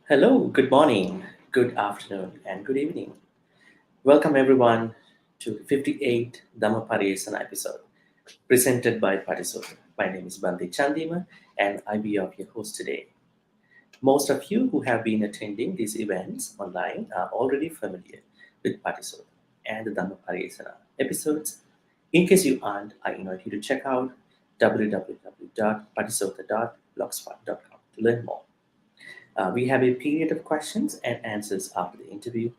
Hello, good morning, good afternoon, and good evening. Welcome everyone to 58 Dhammapariyesanā episode presented by Pāli. My name is Bhante Chandima and I'll be your host today. Most of you who have been attending these events online are already familiar with Pāli and the Dhammapariyesanā episodes. In case you aren't, I invite you to check out www.patisota.blogspot.com to learn more. We have a period of questions and answers after the interview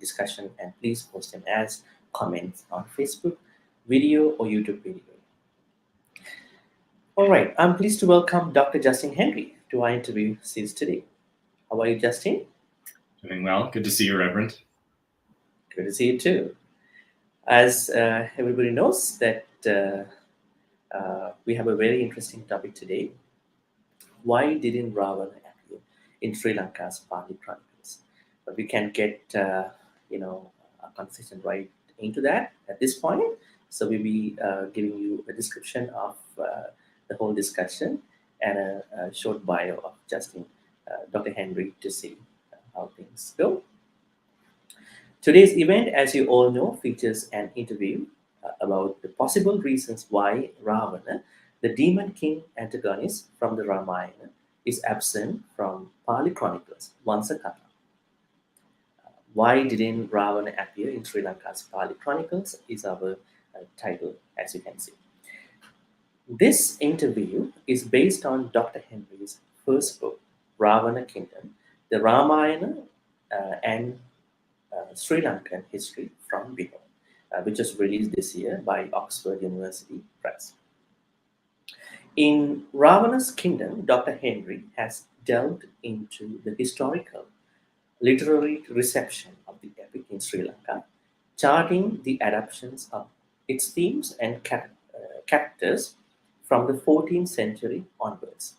discussion, and please post them as comments on Facebook, video, or YouTube video. All right, I'm pleased to welcome Dr. Justin Henry to our interview series today. How are you, Justin? Doing well. Good to see you, Reverend. Good to see you too. As everybody knows, that we have a very interesting topic today. Why didn't Ravana appear in Sri Lanka's Pāli Chronicles? But we can get a conversation right into that at this point. So we'll be giving you a description of the whole discussion and a short bio of Justin, Dr. Henry, to see how things go. Today's event, as you all know, features an interview about the possible reasons why Ravana, the demon king antagonist from the Ramayana, is absent from Pāli Chronicles once a kata. Why didn't Ravana appear in Sri Lanka's Pāli Chronicles is our title, as you can see. This interview is based on Dr. Henry's first book, Ravana Kingdom, the Ramayana and Sri Lankan history from below, which was released this year by Oxford University Press. In Ravana's Kingdom, Dr. Henry has delved into the historical, literary reception of the epic in Sri Lanka, charting the adaptions of its themes and characters from the 14th century onwards.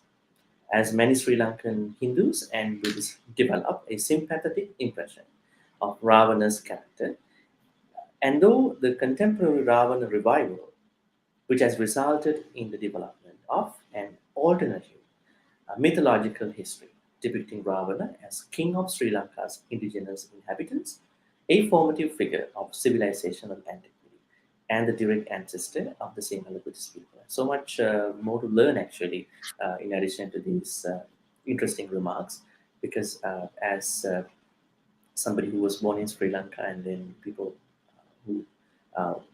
As many Sri Lankan Hindus and Buddhists develop a sympathetic impression of Ravana's character, and though the contemporary Ravana revival, which has resulted in the development of an alternative mythological history depicting Ravana as king of Sri Lanka's indigenous inhabitants, a formative figure of civilizational antiquity, and the direct ancestor of the Sinhala Buddhist people. So much more to learn, actually, in addition to these interesting remarks, because as somebody who was born in Sri Lanka, and then people who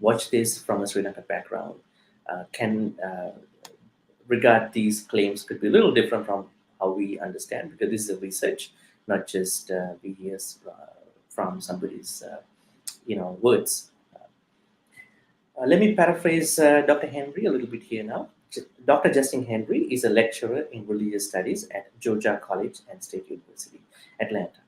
watch this from a Sri Lanka background can regard these claims could be a little different from how we understand, because this is a research, not just we hear from somebody's words. Let me paraphrase Dr. Henry a little bit here now. Dr. Justin Henry is a lecturer in religious studies at Georgia College and State University, Atlanta,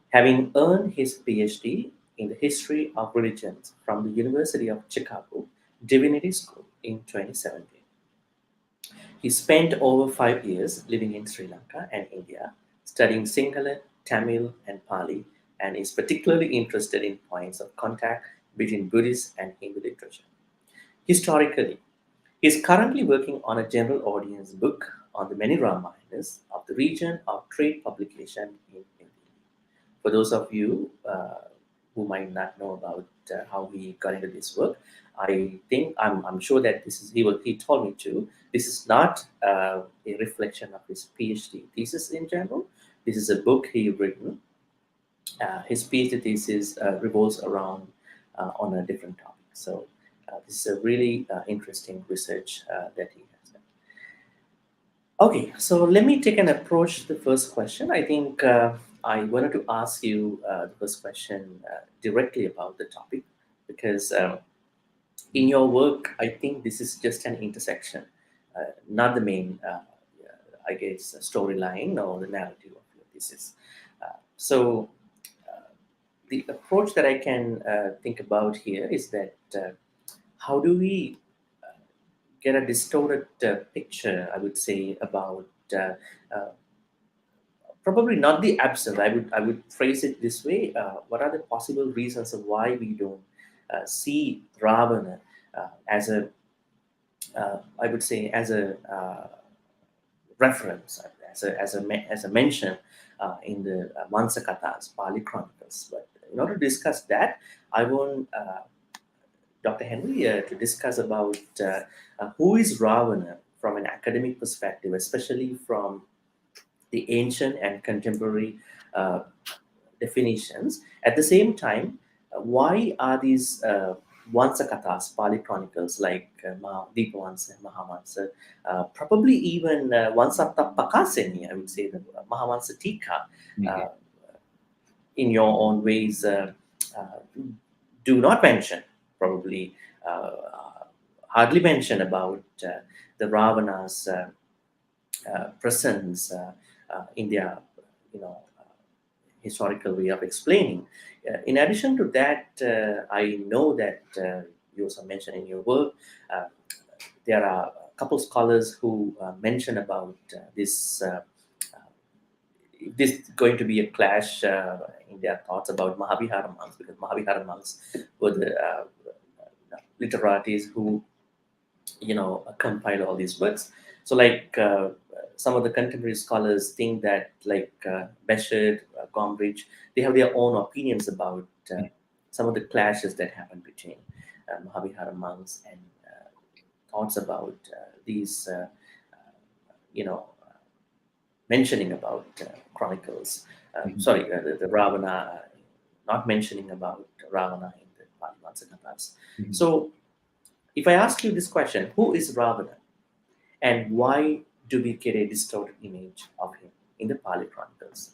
having earned his PhD in the history of religions from the University of Chicago Divinity School in 2017. He spent over 5 years living in Sri Lanka and India, studying Sinhala, Tamil, and Pali, and is particularly interested in points of contact between Buddhist and Hindu literature. Historically, he is currently working on a general audience book on the many Ramayanas of the region of trade publication in India. For those of you who might not know about how he got into this work, I'm sure that this is he told me to. This is not a reflection of his PhD thesis in general. This is a book he written. His PhD thesis revolves around on a different topic. So this is a really interesting research that he has done. Okay, so let me take an approach to the first question. I think I wanted to ask you the first question directly about the topic, because in your work, I think this is just an intersection, not the main, I guess, storyline or the narrative of your thesis. So the approach that I can think about here is that how do we get a distorted picture, I would say, about probably not the absence. I would phrase it this way: what are the possible reasons of why we don't see Ravana as a, I would say, as a reference, as a mention in the Mansakathas, Pāli Chronicles. But in order to discuss that, I want Dr. Henry to discuss about who is Ravana from an academic perspective, especially from the ancient and contemporary definitions. At the same time, why are these Vansakathas, Pāli Chronicles, like Deepavansa and Mahavansa, probably even Vansatta Pakaseni, I would say, the Mahavansa Tika, in your own ways, do not mention, probably hardly mention about the Ravanas' presence in their, historical way of explaining. In addition to that, I know that you also mentioned in your work, there are a couple scholars who mention about this going to be a clash in their thoughts about Mahavihara monks, because Mahavihara monks were the literates who, compiled all these works. So, like some of the contemporary scholars think that, like Beshert, Gombrich, they have their own opinions about some of the clashes that happened between Mahavihara monks and thoughts about these, mentioning about chronicles. Sorry, the Ravana, not mentioning about Ravana in the Pāli Vansakathas. So, if I ask you this question, who is Ravana, and why do we get a distorted image of him in the Pāli Chronicles?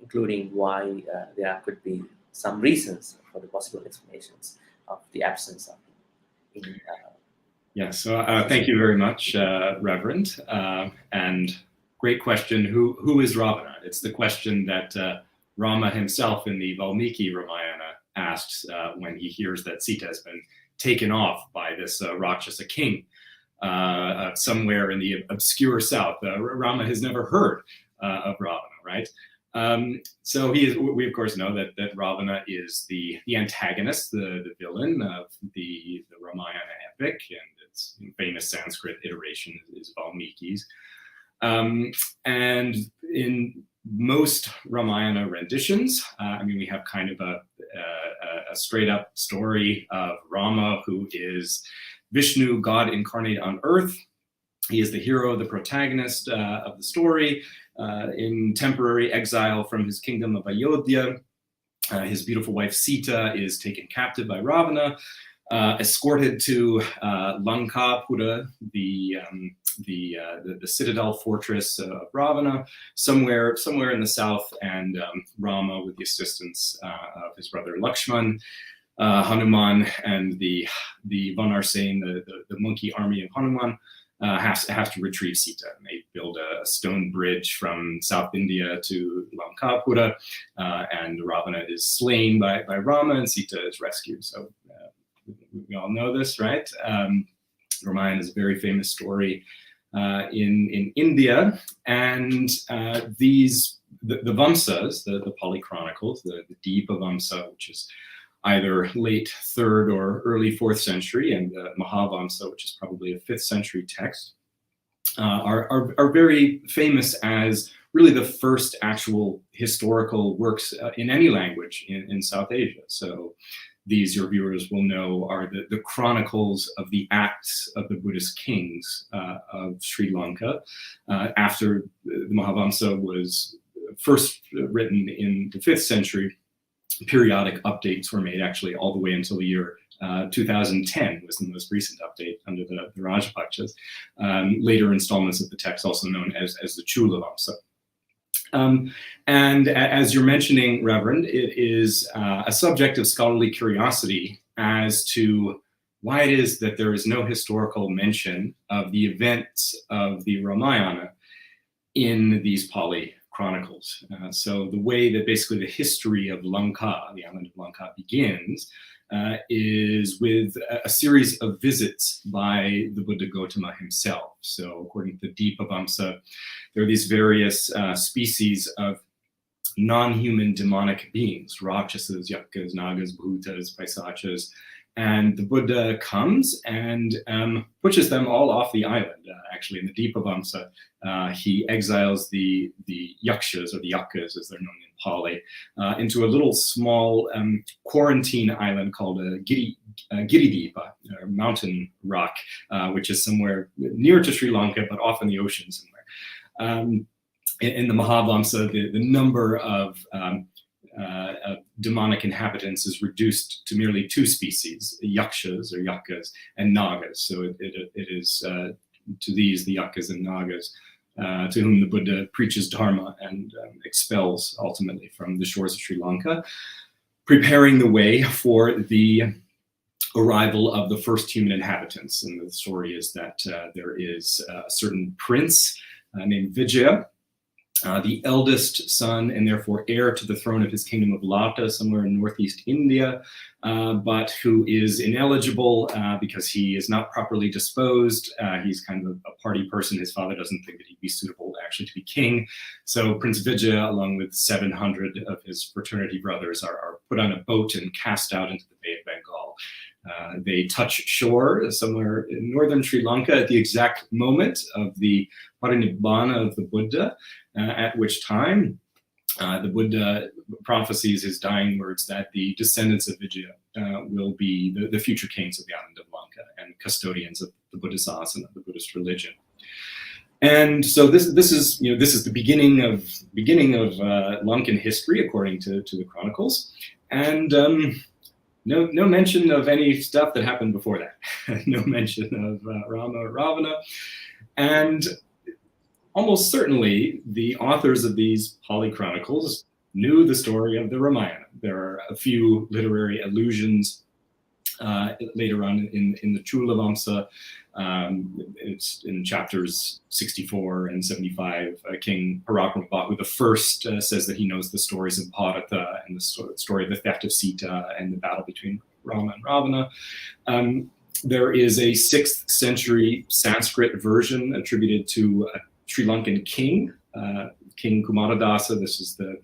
Including why there could be some reasons for the possible explanations of the absence of him. So thank you very much, Reverend. And great question. Who is Ravana? It's the question that Rama himself in the Valmiki Ramayana asks when he hears that Sita has been taken off by this Rakshasa king somewhere in the obscure south. Rama has never heard of Ravana, right? So we of course know that Ravana is the antagonist, the villain of the Ramayana epic, and its famous Sanskrit iteration is Valmiki's. And in most Ramayana renditions, we have kind of a straight up story of Rama, who is Vishnu, God incarnate on earth. He is the hero, the protagonist of the story, in temporary exile from his kingdom of Ayodhya. His beautiful wife Sita is taken captive by Ravana, escorted to Lanka, Puri, the citadel fortress of Ravana, somewhere in the south, and Rama, with the assistance of his brother Lakshman, Hanuman, and the Vanarsena, the monkey army of Hanuman, has to retrieve Sita. And they build a stone bridge from South India to Lankapura, and Ravana is slain by Rama, and Sita is rescued. So we all know this, right? Ramayana is a very famous story in India, and the Vamsas, the Pāli Chronicles, the Deepa Vamsa, which is either late 3rd or early 4th century, and the Mahavamsa, which is probably a 5th century text, are very famous as really the first actual historical works in any language in South Asia. So these, your viewers will know, are the chronicles of the acts of the Buddhist kings of Sri Lanka. After the Mahavamsa was first written in the 5th century, periodic updates were made, actually all the way until the year 2010 was the most recent update under the Rajapakshas. Later installments of the text, also known as the Chula Vamsa. And as you're mentioning, Reverend, it is a subject of scholarly curiosity as to why it is that there is no historical mention of the events of the Ramayana in these Pāli Chronicles. So the way that basically the history of Lanka, the island of Lanka, begins is with a series of visits by the Buddha Gautama himself. So according to the Deepa Vamsa, there are these various species of non-human demonic beings, Rakshasas, Yaksas, Nagas, Bhutas, Paisachas, And the Buddha comes and pushes them all off the island. Actually, in the Deepa Vamsa, he exiles the yakshas, or the yakas as they're known in Pali, into a little small quarantine island called Giridipa, or mountain rock, which is somewhere near to Sri Lanka, but off in the ocean somewhere. In the Mahavamsa, the number of demonic inhabitants is reduced to merely two species, yakshas or yakas and nagas. So it is to these, the yakas and nagas, to whom the Buddha preaches Dharma and expels ultimately from the shores of Sri Lanka, preparing the way for the arrival of the first human inhabitants. And the story is that there is a certain prince named Vijaya, the eldest son and therefore heir to the throne of his kingdom of Lata, somewhere in northeast India, but who is ineligible because he is not properly disposed. He's kind of a party person. His father doesn't think that he'd be suitable actually to be king. So Prince Vijaya, along with 700 of his fraternity brothers, are put on a boat and cast out into the Bay of Bengal. They touch shore somewhere in northern Sri Lanka at the exact moment of the parinibbana of the Buddha, at which time the Buddha prophesies his dying words that the descendants of Vijaya will be the future kings of the island of Lanka and custodians of the Buddhist asana, the Buddhist religion. And so this is the beginning of Lankan history according to the chronicles, and no mention of any stuff that happened before that. No mention of Rama or Ravana, and almost certainly the authors of these Pāli Chronicles knew the story of the Ramayana. There are a few literary allusions later on in the Chula Vamsa. It's in chapters 64 and 75. King Parakramabahu the first says that he knows the stories of Bharata and the story of the theft of Sita and the battle between Rama and Ravana. There is a 6th century Sanskrit version attributed to a Sri Lankan king, King Kumaradasa. This is the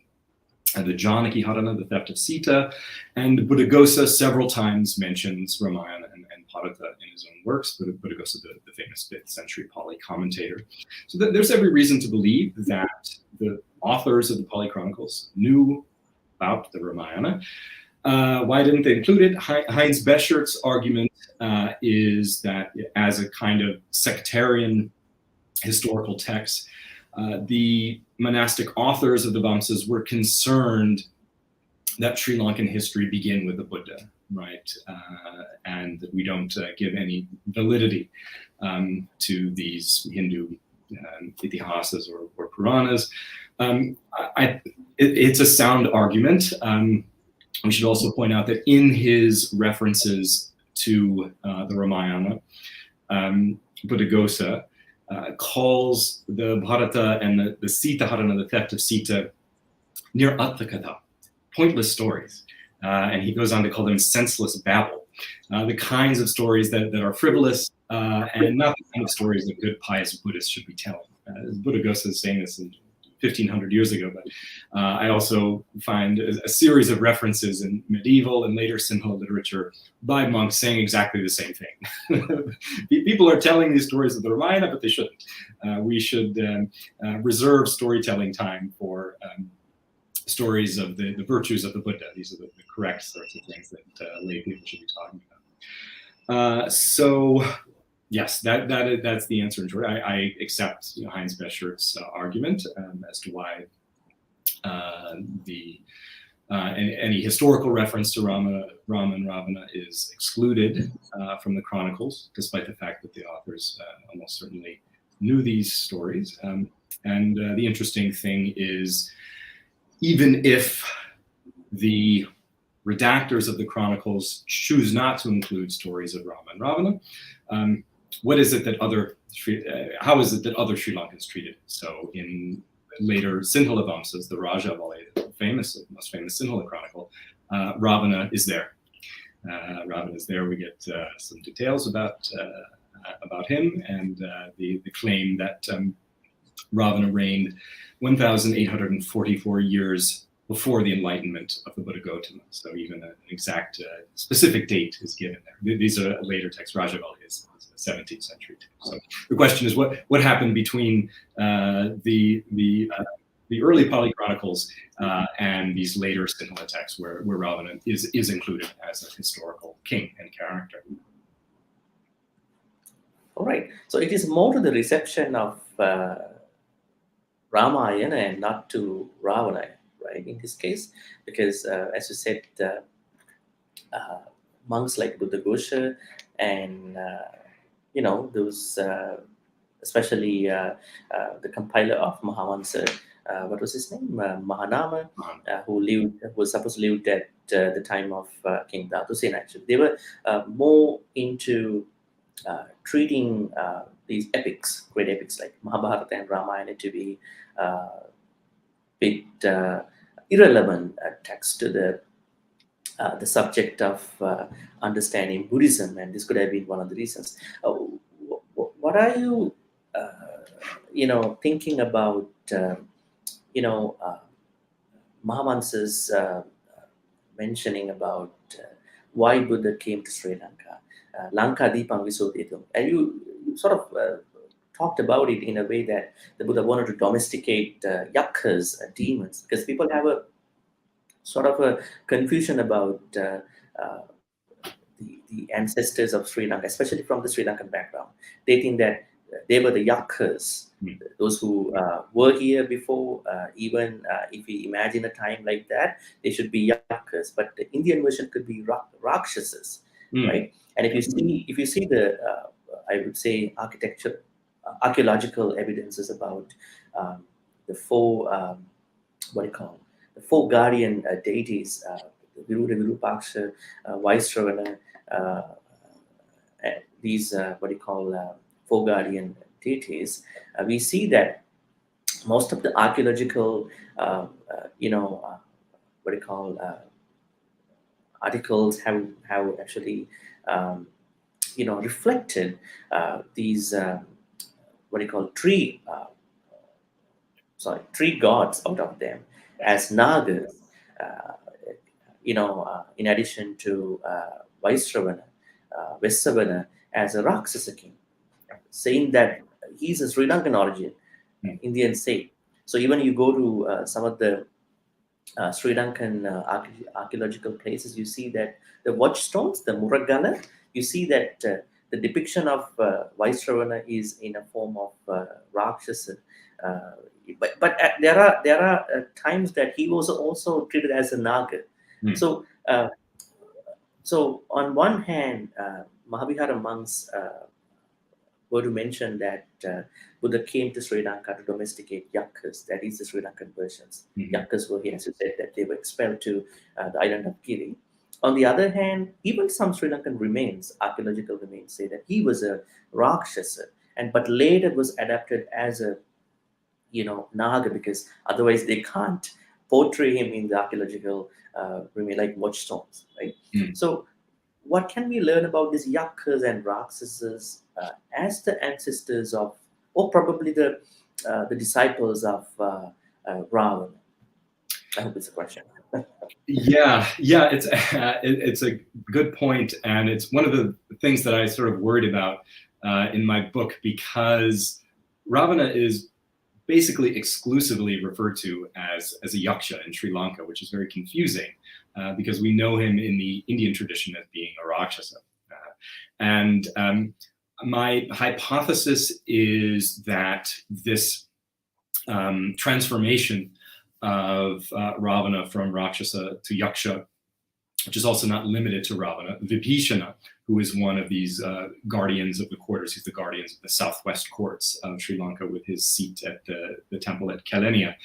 Janaki Harana, the theft of Sita, and Buddhaghosa several times mentions Ramayana and Bharata in his own works. Buddhaghosa, the famous 5th century Pali commentator. So there's every reason to believe that the authors of the Pali Chronicles knew about the Ramayana. Why didn't they include it? Heinz Beschert's argument is that as a kind of sectarian historical text, the monastic authors of the Vamsas were concerned that Sri Lankan history begin with the Buddha, right? And that we don't give any validity to these Hindu itihasas or Puranas. It's a sound argument. We should also point out that in his references to the Ramayana, Buddhaghosa calls the Bharata and the Sita Harana, the theft of Sita, near Atthakatha, pointless stories. And he goes on to call them senseless babble, the kinds of stories that are frivolous and not the kind of stories that good pious Buddhists should be telling. Buddhaghosa is saying this in 1500 years ago, but I also find a series of references in medieval and later Sinhala literature by monks saying exactly the same thing. People are telling these stories of the Ramayana, but they shouldn't. We should reserve storytelling time for stories of the virtues of the Buddha. These are the correct sorts of things that lay people should be talking about. So yes, that's the answer in short. I accept Heinz Beschert's argument as to why any historical reference to Rama and Ravana is excluded from the chronicles, despite the fact that the authors almost certainly knew these stories. And the interesting thing is, even if the redactors of the chronicles choose not to include stories of Rama and Ravana, what is it that how is it that other Sri Lankans treated it? So in later Sinhala Vamsas, the Rajavali, the most famous Sinhala chronicle, Ravana is there. Ravana is there. We get some details about him and the claim that Ravana reigned 1,844 years before the enlightenment of the Buddha Gautama. So even an exact specific date is given there. These are later texts. Rajavali is a 17th century too. So the question is what happened between the early Pāli Chronicles and these later Sinhala texts where Ravana is included as a historical king and character. All right. So it is more to the reception of Ramayana and not to Ravana, right, in this case, because as you said, monks like Buddha Ghosha and those, especially the compiler of Mahavansa, what was his name, Mahanama, who was supposed to live at the time of King Dhatusena. Actually, they were more into treating these epics, great epics like Mahabharata and Ramayana, to be bit irrelevant text to the subject of understanding Buddhism, and this could have been one of the reasons. What are you, thinking about, Mahavansa's mentioning about why Buddha came to Sri Lanka, Lanka Dipam Visodhitum, and you sort of talked about it in a way that the Buddha wanted to domesticate yaksas, demons, because people have a sort of a confusion about the ancestors of Sri Lanka, especially from the Sri Lankan background. They think that they were the yaksas, those who were here before. Even if we imagine a time like that, they should be yaksas. But the Indian version could be rakshasas, right? And if you see the, I would say, archaeological evidences about the four, the four guardian deities, Virudha, Virupaksha, Vaisravana, these four guardian deities, we see that most of the archaeological, articles have actually, reflected these tree gods out of them as nagas. In addition to Vaisravana, Vesavana as a Rakshasa king, saying that he's a Sri Lankan origin, Indians say. So even you go to some of the Sri Lankan archaeological places, you see that the watchstones, the Muragala, you see that the depiction of Vaisravana is in a form of Rakshasa. But there are times that he was also treated as a Naga. So on one hand, Mahavihara monks were to mention that Buddha came to Sri Lanka to domesticate yaksas, that is the Sri Lankan versions. Yaksas were here, as you said, that they were expelled to the island of Giri. On the other hand, even some Sri Lankan remains, archaeological remains, say that he was a Rakshasa, but later was adapted as a Naga, because otherwise they can't portray him in the archaeological remain like watchstones, right? So what can we learn about these yaksas and rakshasas as the ancestors of, or probably the disciples of Ravana? I hope it's a question. Yeah, it's a good point, and it's one of the things that I sort of worried about in my book, because Ravana is basically exclusively referred to as a yaksha in Sri Lanka, which is very confusing because we know him in the Indian tradition as being a rakshasa. And my hypothesis is that this transformation of Ravana from rakshasa to yaksha, which is also not limited to Ravana, Vibhishana, who is one of these guardians of the quarters. He's the guardians of the southwest courts of Sri Lanka with his seat at the temple at Kalenia,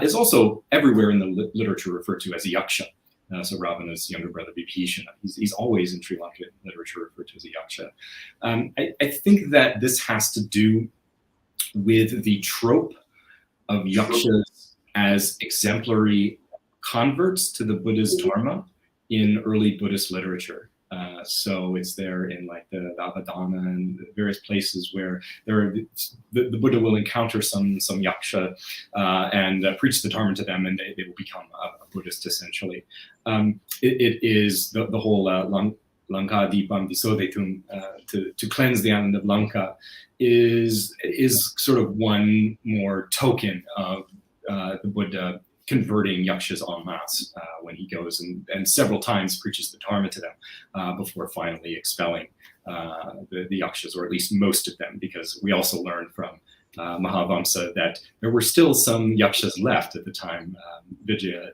is also everywhere in the literature referred to as a yaksha. So Ravana's younger brother Vibhishana, he's always in Sri Lankan literature referred to as a yaksha. I think that this has to do with the trope of yakshas as exemplary converts to the Buddha's Dharma in early Buddhist literature. So it's there in like the Avadana and various places where the Buddha will encounter some yaksha and preach the Dharma to them, and they will become a Buddhist essentially. It is the whole Lanka Dipam Visodetum, to cleanse the island of Lanka, is sort of one more token of the Buddha converting yakshas en masse when he goes and several times preaches the Dharma to them before finally expelling the yakshas, or at least most of them, because we also learned from Mahavamsa that there were still some yakshas left at the time Vijaya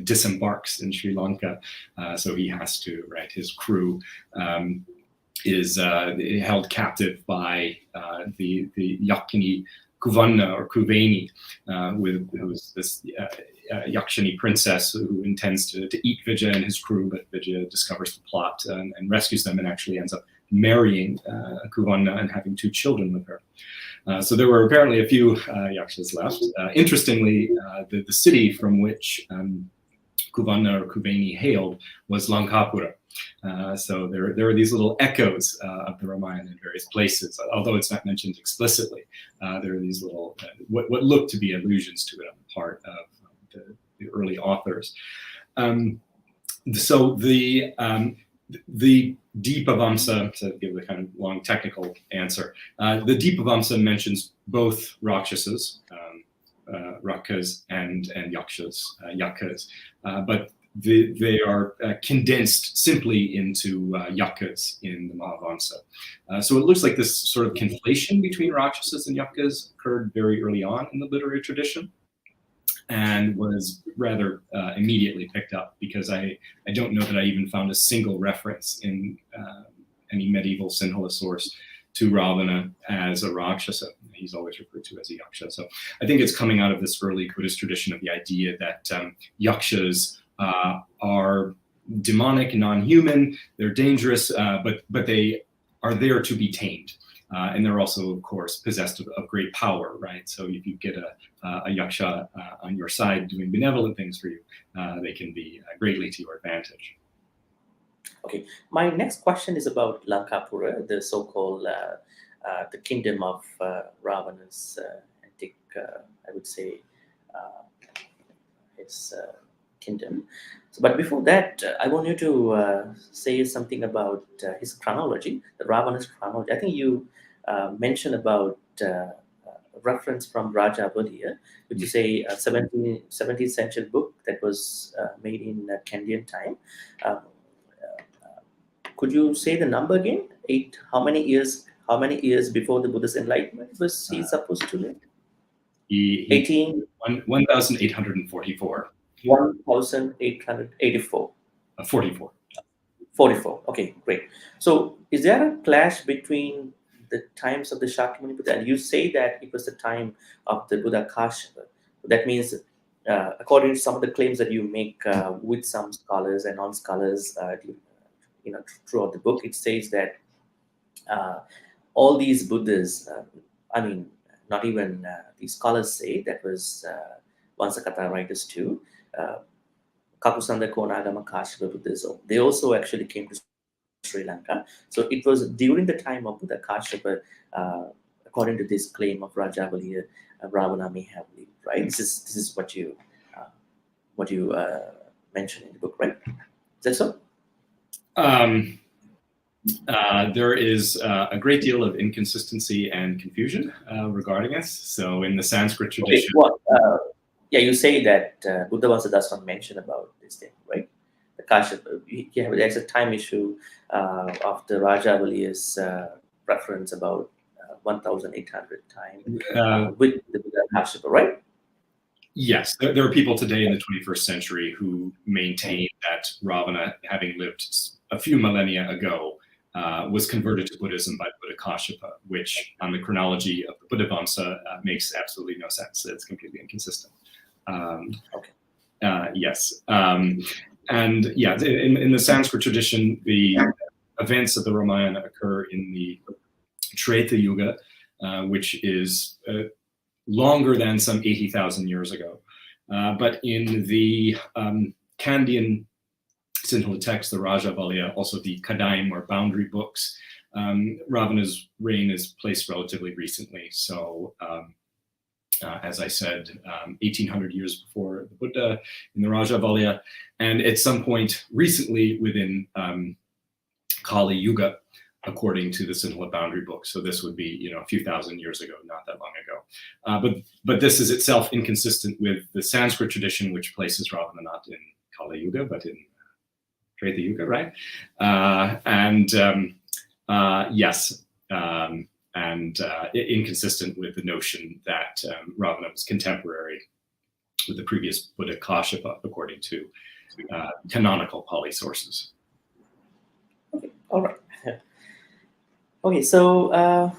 disembarks in Sri Lanka. So he has to, right, his crew is held captive by the Yakini Kuvanna or Kuveni, who's this Yakshini princess who intends to eat Vijaya and his crew, but Vijaya discovers the plot and rescues them and actually ends up marrying Kuvanna and having 2 children with her. So there were apparently a few yakshas left. Interestingly, the city from which Kuvanna or Kuveni hailed was Lankapura. So there are these little echoes of the Ramayana in various places, although it's not mentioned explicitly. There are these little, what look to be allusions to it on the part of the early authors. So the Dipavamsa, to give a kind of long technical answer, the Dipavamsa mentions both Rakshasas, Rakas and Yakas, but they are condensed simply into Yakas in the Mahavamsa. So it looks like this sort of conflation between Rakshasas and Yakas occurred very early on in the literary tradition and was rather immediately picked up, because I don't know that I even found a single reference in any medieval Sinhala source to Ravana as a Rakshasa. He's always referred to as a Yaksha. So I think it's coming out of this early Buddhist tradition of the idea that Yakshas are demonic, non-human, they're dangerous, but they are there to be tamed. And they're also, of course, possessed of great power, right? So if you get a yaksha on your side doing benevolent things for you, they can be greatly to your advantage. Okay, my next question is about Lankapura, the so-called the kingdom of Ravana's antique, I would say, his kingdom. So, but before that, I want you to say something about his chronology, the Ravana's chronology. I think you mentioned about reference from Rajabaliya, which is a 17th century book that was made in Kandyan time. Could you say the number again? How many years before the Buddhist Enlightenment was he supposed to live? 1,844. 1,884. 44. 44. Okay, great. So, is there a clash between the times of the Shakyamuni Buddha? And you say that it was the time of the Buddha Kashyapa. That means, according to some of the claims that you make with some scholars and non-scholars, throughout the book, it says that all these Buddhas, not even the scholars say, that was Vansakatha writers too, Kakusanda Konagama Kashyapa Buddhism, they also actually came to Sri Lanka. So it was during the time of Buddha Kashyapa, according to this claim of Rajabaliya, Ravana may have lived, right? This is what you mentioned in the book, right? Is that so? There is a great deal of inconsistency and confusion regarding this. So in the Sanskrit tradition... Okay, you say that Buddhavamsa does not mention about this thing, right? The Kashyapa, there's a time issue of the Rajabaliya's reference about 1,800 time with the Buddha Kashyapa, right? Yes, there are people today in the 21st century who maintain that Ravana, having lived a few millennia ago, was converted to Buddhism by Buddha Kashyapa, which on the chronology of the Buddhavamsa makes absolutely no sense. It's completely inconsistent. Yes. And yeah, in the Sanskrit tradition, the events of the Ramayana occur in the Treta Yuga, which is longer than some 80,000 years ago. But in the Kandyan Sinhala text, the Rajavalya, also the Kadaim or boundary books. Ravana's reign is placed relatively recently. So as I said, 1800 years before the Buddha in the Rajavalya, and at some point recently within Kali Yuga, according to the Sinhala boundary book. So this would be, a few thousand years ago, not that long ago. But this is itself inconsistent with the Sanskrit tradition, which places Ravana not in Kali Yuga, but in Treta Yuga, right? Inconsistent with the notion that Ravana was contemporary with the previous Buddha Kashyapa, according to canonical Pali sources. Okay, all right. Okay, so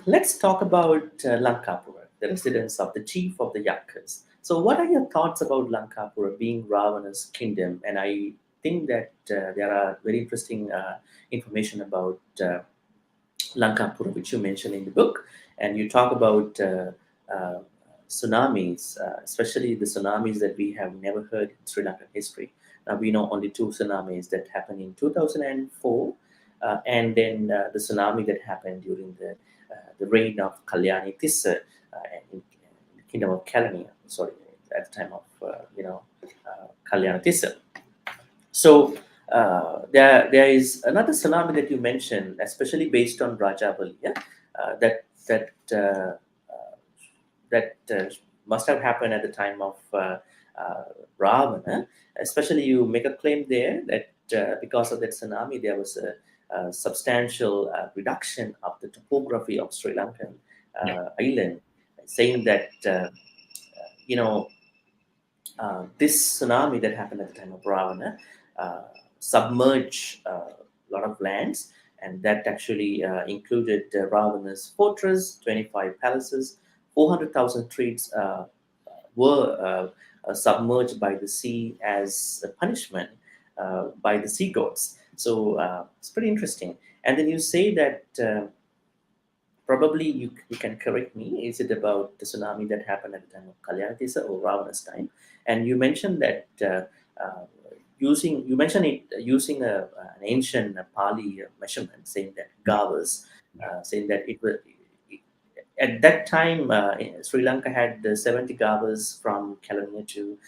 let's talk about Lankapura, the residence of the chief of the Yakas. So what are your thoughts about Lankapura being Ravana's kingdom? And I think that there are very interesting information about Lankapura, which you mentioned in the book. And you talk about tsunamis, especially the tsunamis that we have never heard in Sri Lankan history. Now, we know only 2 tsunamis that happened in 2004. And then the tsunami that happened during the reign of Kalyani Tissa in the kingdom of Kalani, at the time of Kalyani Tissa. So there is another tsunami that you mentioned, especially based on Rajavalya, that must have happened at the time of Ravana. Especially, you make a claim there that because of that tsunami, there was a substantial reduction of the topography of Sri Lankan island, saying that this tsunami that happened at the time of Ravana submerged a lot of lands, and that actually included Ravana's fortress, 25 palaces, 400,000 trees were submerged by the sea as a punishment by the sea gods. So it's pretty interesting. And then you say that probably you can correct me. Is it about the tsunami that happened at the time of Kalyana Tissa or Ravana's time? And you mentioned that using an ancient Pali measurement, saying that gavas, saying that it was at that time Sri Lanka had 70 gavas from Kelaniya to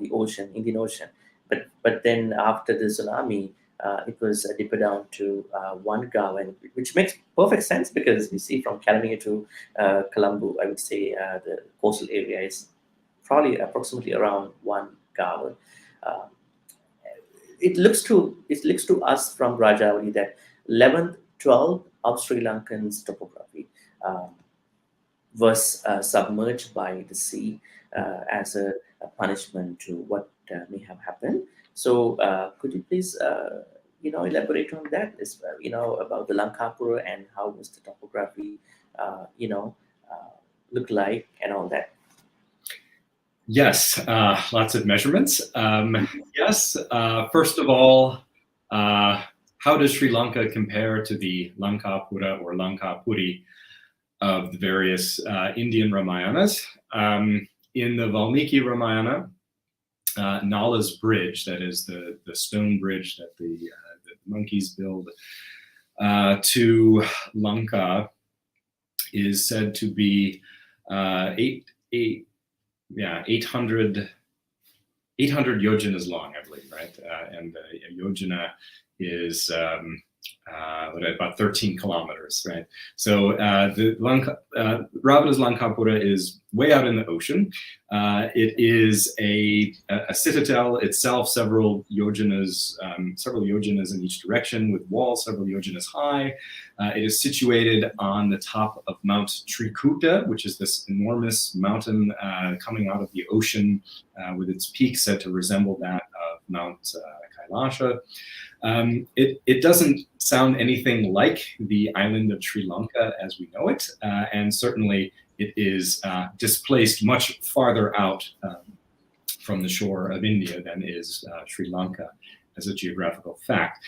the ocean, Indian Ocean. But then after the tsunami, it was dipped down to 1 gawa, which makes perfect sense because we see from Kelaniya to Colombo, I would say the coastal area is probably approximately around 1 gawa. It looks to us from Rajavali that 11th, 12th of Sri Lankan's topography was submerged by the sea as a punishment to what may have happened. So could you please, elaborate on that, about the Lankapura and how was the topography, look like and all that? Yes, lots of measurements. Yes, first of all, how does Sri Lanka compare to the Lankapura or Lankapuri of the various Indian Ramayanas? In the Valmiki Ramayana, Nala's bridge, that is the stone bridge that the monkeys build to Lanka, is said to be 800 yojanas long, I believe, right? And a yojana is about 13 kilometers, right? So Ravana's Lankapura is way out in the ocean. It is a citadel itself, several yojanas in each direction, with walls several yojanas high. It is situated on the top of Mount Trikuta, which is this enormous mountain coming out of the ocean, with its peak said to resemble that of Mount Kailasha. It doesn't sound anything like the island of Sri Lanka as we know it, and certainly it is displaced much farther out from the shore of India than is Sri Lanka as a geographical fact.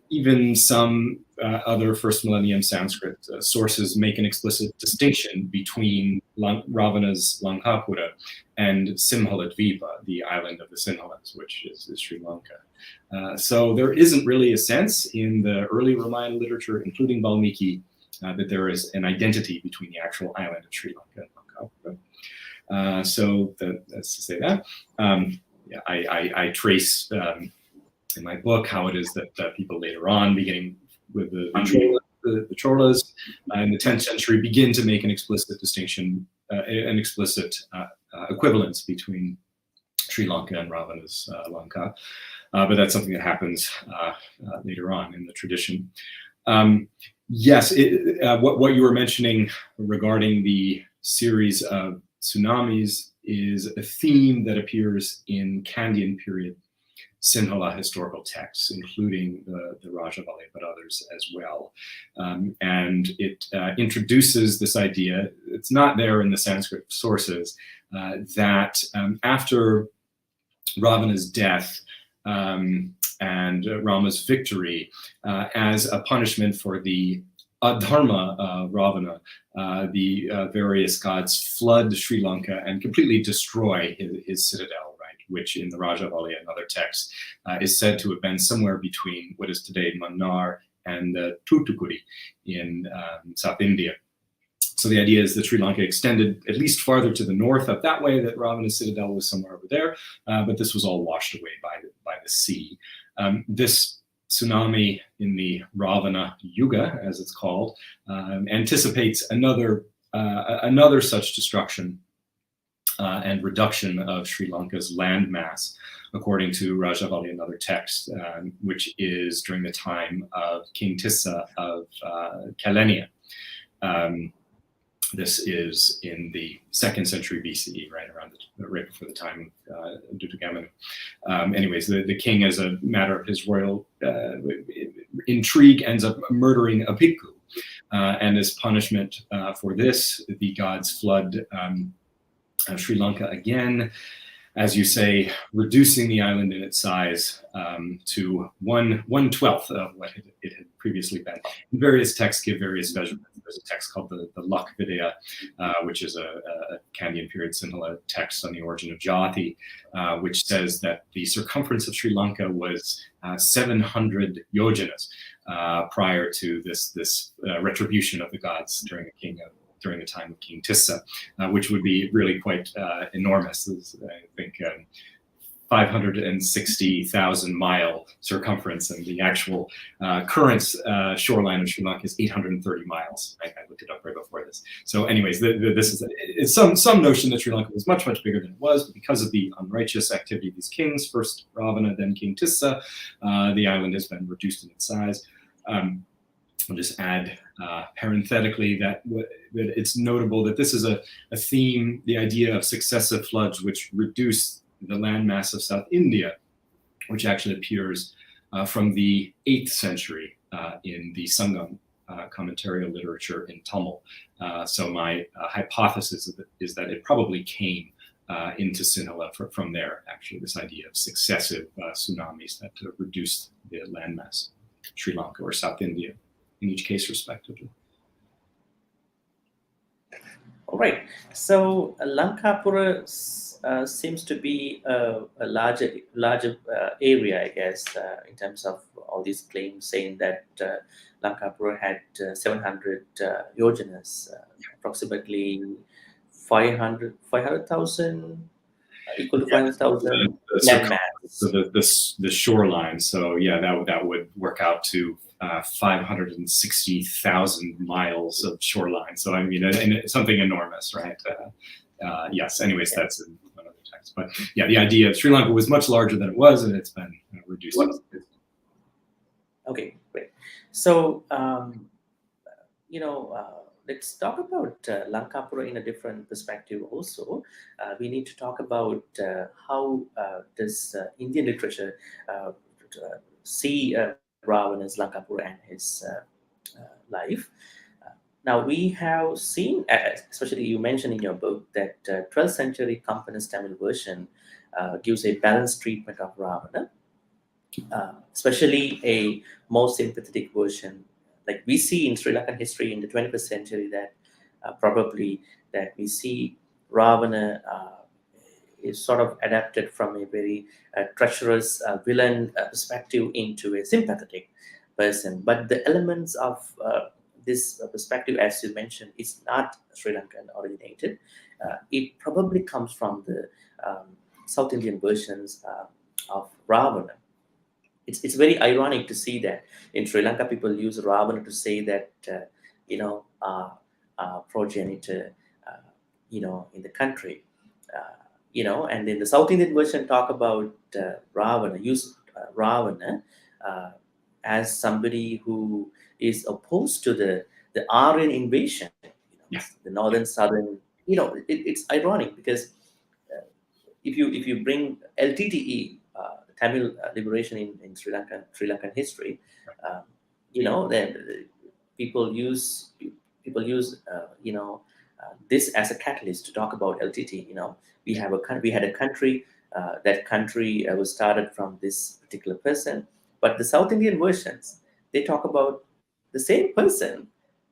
Even some other first millennium Sanskrit sources make an explicit distinction between Ravana's Lankapura and Sinhala Dvipa, the island of the Sinhalas, which is Sri Lanka. So there isn't really a sense in the early Ramayana literature, including Valmiki, that there is an identity between the actual island of Sri Lanka and Lankapura. So that's to say that. I trace in my book how it is that people later on, beginning with the Cholas in the 10th century, begin to make an explicit distinction, an explicit equivalence between Sri Lanka and Ravana's Lanka. But that's something that happens later on in the tradition. Yes, what you were mentioning regarding the series of tsunamis is a theme that appears in Kandyan period Sinhala historical texts, including the Rajavali, but others as well. And it introduces this idea, it's not there in the Sanskrit sources, that after Ravana's death and Rama's victory, as a punishment for the adharma of Ravana, the various gods flood Sri Lanka and completely destroy his citadel, right? Which in the Rajavali and other texts is said to have been somewhere between what is today Mannar and Thoothukudi in South India. So the idea is that Sri Lanka extended at least farther to the north up that way, that Ravana's citadel was somewhere over there, but this was all washed away by the sea. This tsunami in the Ravana Yuga, as it's called, anticipates another such destruction and reduction of Sri Lanka's landmass, according to Rajavali and other texts, which is during the time of King Tissa of Kalenia. This is in the 2nd century BCE, right around right before the time of Dutugamanu. Anyways, the king, as a matter of his royal intrigue, ends up murdering a bhikkhu, and as punishment for this, the gods flood Sri Lanka again, as you say, reducing the island in its size to 1/12 of what it had previously been. And various texts give various measurements. There's a text called the Lak Vidya, which is a Kandyan period Sinhala text on the origin of Jati, which says that the circumference of Sri Lanka was 700 yojanas prior to this retribution of the gods during the time of King Tissa, which would be really quite enormous. I think 560,000 mile circumference, and the actual current shoreline of Sri Lanka is 830 miles. I looked it up right before this. So anyways, this is some notion that Sri Lanka was much, much bigger than it was, but because of the unrighteous activity of these kings, first Ravana, then King Tissa, the island has been reduced in its size. I'll just add parenthetically that it's notable that this is a theme, the idea of successive floods which reduce the landmass of South India, which actually appears from the 8th century in the Sangam commentarial literature in Tamil. So my hypothesis is that it probably came into Sinhala from there, actually, this idea of successive tsunamis that reduced the landmass of Sri Lanka or South India, in each case respectively. All right. So Lankapura seems to be a larger area, I guess, in terms of all these claims saying that Lankapura had 700 yojanas, approximately 500,000, equal to 500,000 landmass. So the shoreline. So yeah, that would work out to 560,000 miles of shoreline. So I mean, and something enormous, right? Yes. Anyways, that's in another text. But yeah, the idea of Sri Lanka was much larger than it was, and it's been reduced. Okay, great. So let's talk about Lankapura in a different perspective. Also, we need to talk about how does Indian literature see Ravana's Lankapura and his life. Now, we have seen, especially you mentioned in your book, that 12th century Kampan's Tamil version gives a balanced treatment of Ravana, especially a more sympathetic version like we see in Sri Lankan history in the 21st century that probably that we see Ravana is sort of adapted from a very treacherous villain perspective into a sympathetic person. But the elements of this perspective, as you mentioned, is not Sri Lankan originated. It probably comes from the South Indian versions of Ravana. It's very ironic to see that in Sri Lanka people use Ravana to say that progenitor in the country, and then the South Indian version talk about Ravana, use Ravana as somebody who is opposed to the Aryan invasion, Yeah. the northern southern. It's ironic because if you bring LTTE, the Tamil liberation in Sri Lankan history, then people use this as a catalyst to talk about LTT. We had a country. That country was started from this particular person, but the South Indian versions, they talk about the same person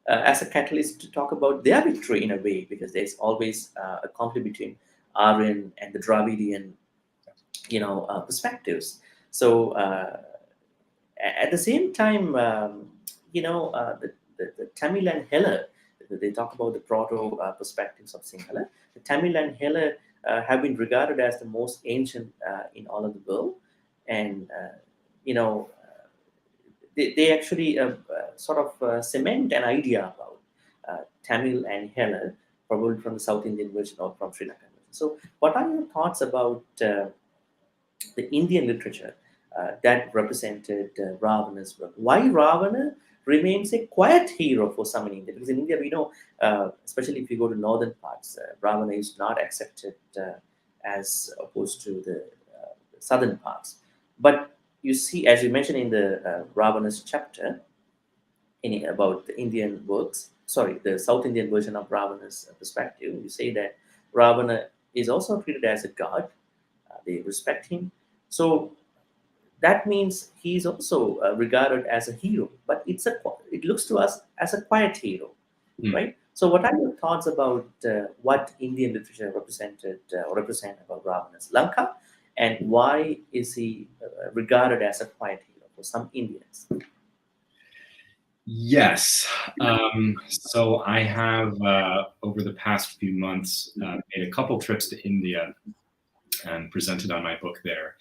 as a catalyst to talk about their victory in a way, because there's always a conflict between Aryan and the Dravidian, perspectives. So at the same time, the Tamil and Hela, they talk about the proto perspectives of Sinhala. The Tamil and Hela have been regarded as the most ancient in all of the world, and they actually sort of cement an idea about Tamil and Hela, probably from the South Indian version or from Sri Lankan version. So, what are your thoughts about the Indian literature that represented Ravana's work? Why Ravana remains a quiet hero for some in India? Because in India, we know, especially if you go to northern parts, Ravana is not accepted as opposed to the southern parts. But you see, as you mentioned in the Ravana's chapter, about the Indian works, the South Indian version of Ravana's perspective, you say that Ravana is also treated as a god. They respect him. So that means he's also regarded as a hero, but it looks to us as a quiet hero, right? So what are your thoughts about what Indian literature represented or represent about Ravana's Lanka, and why is he regarded as a quiet hero for some Indians? Yes. So I have, over the past few months, made a couple trips to India and presented on my book there.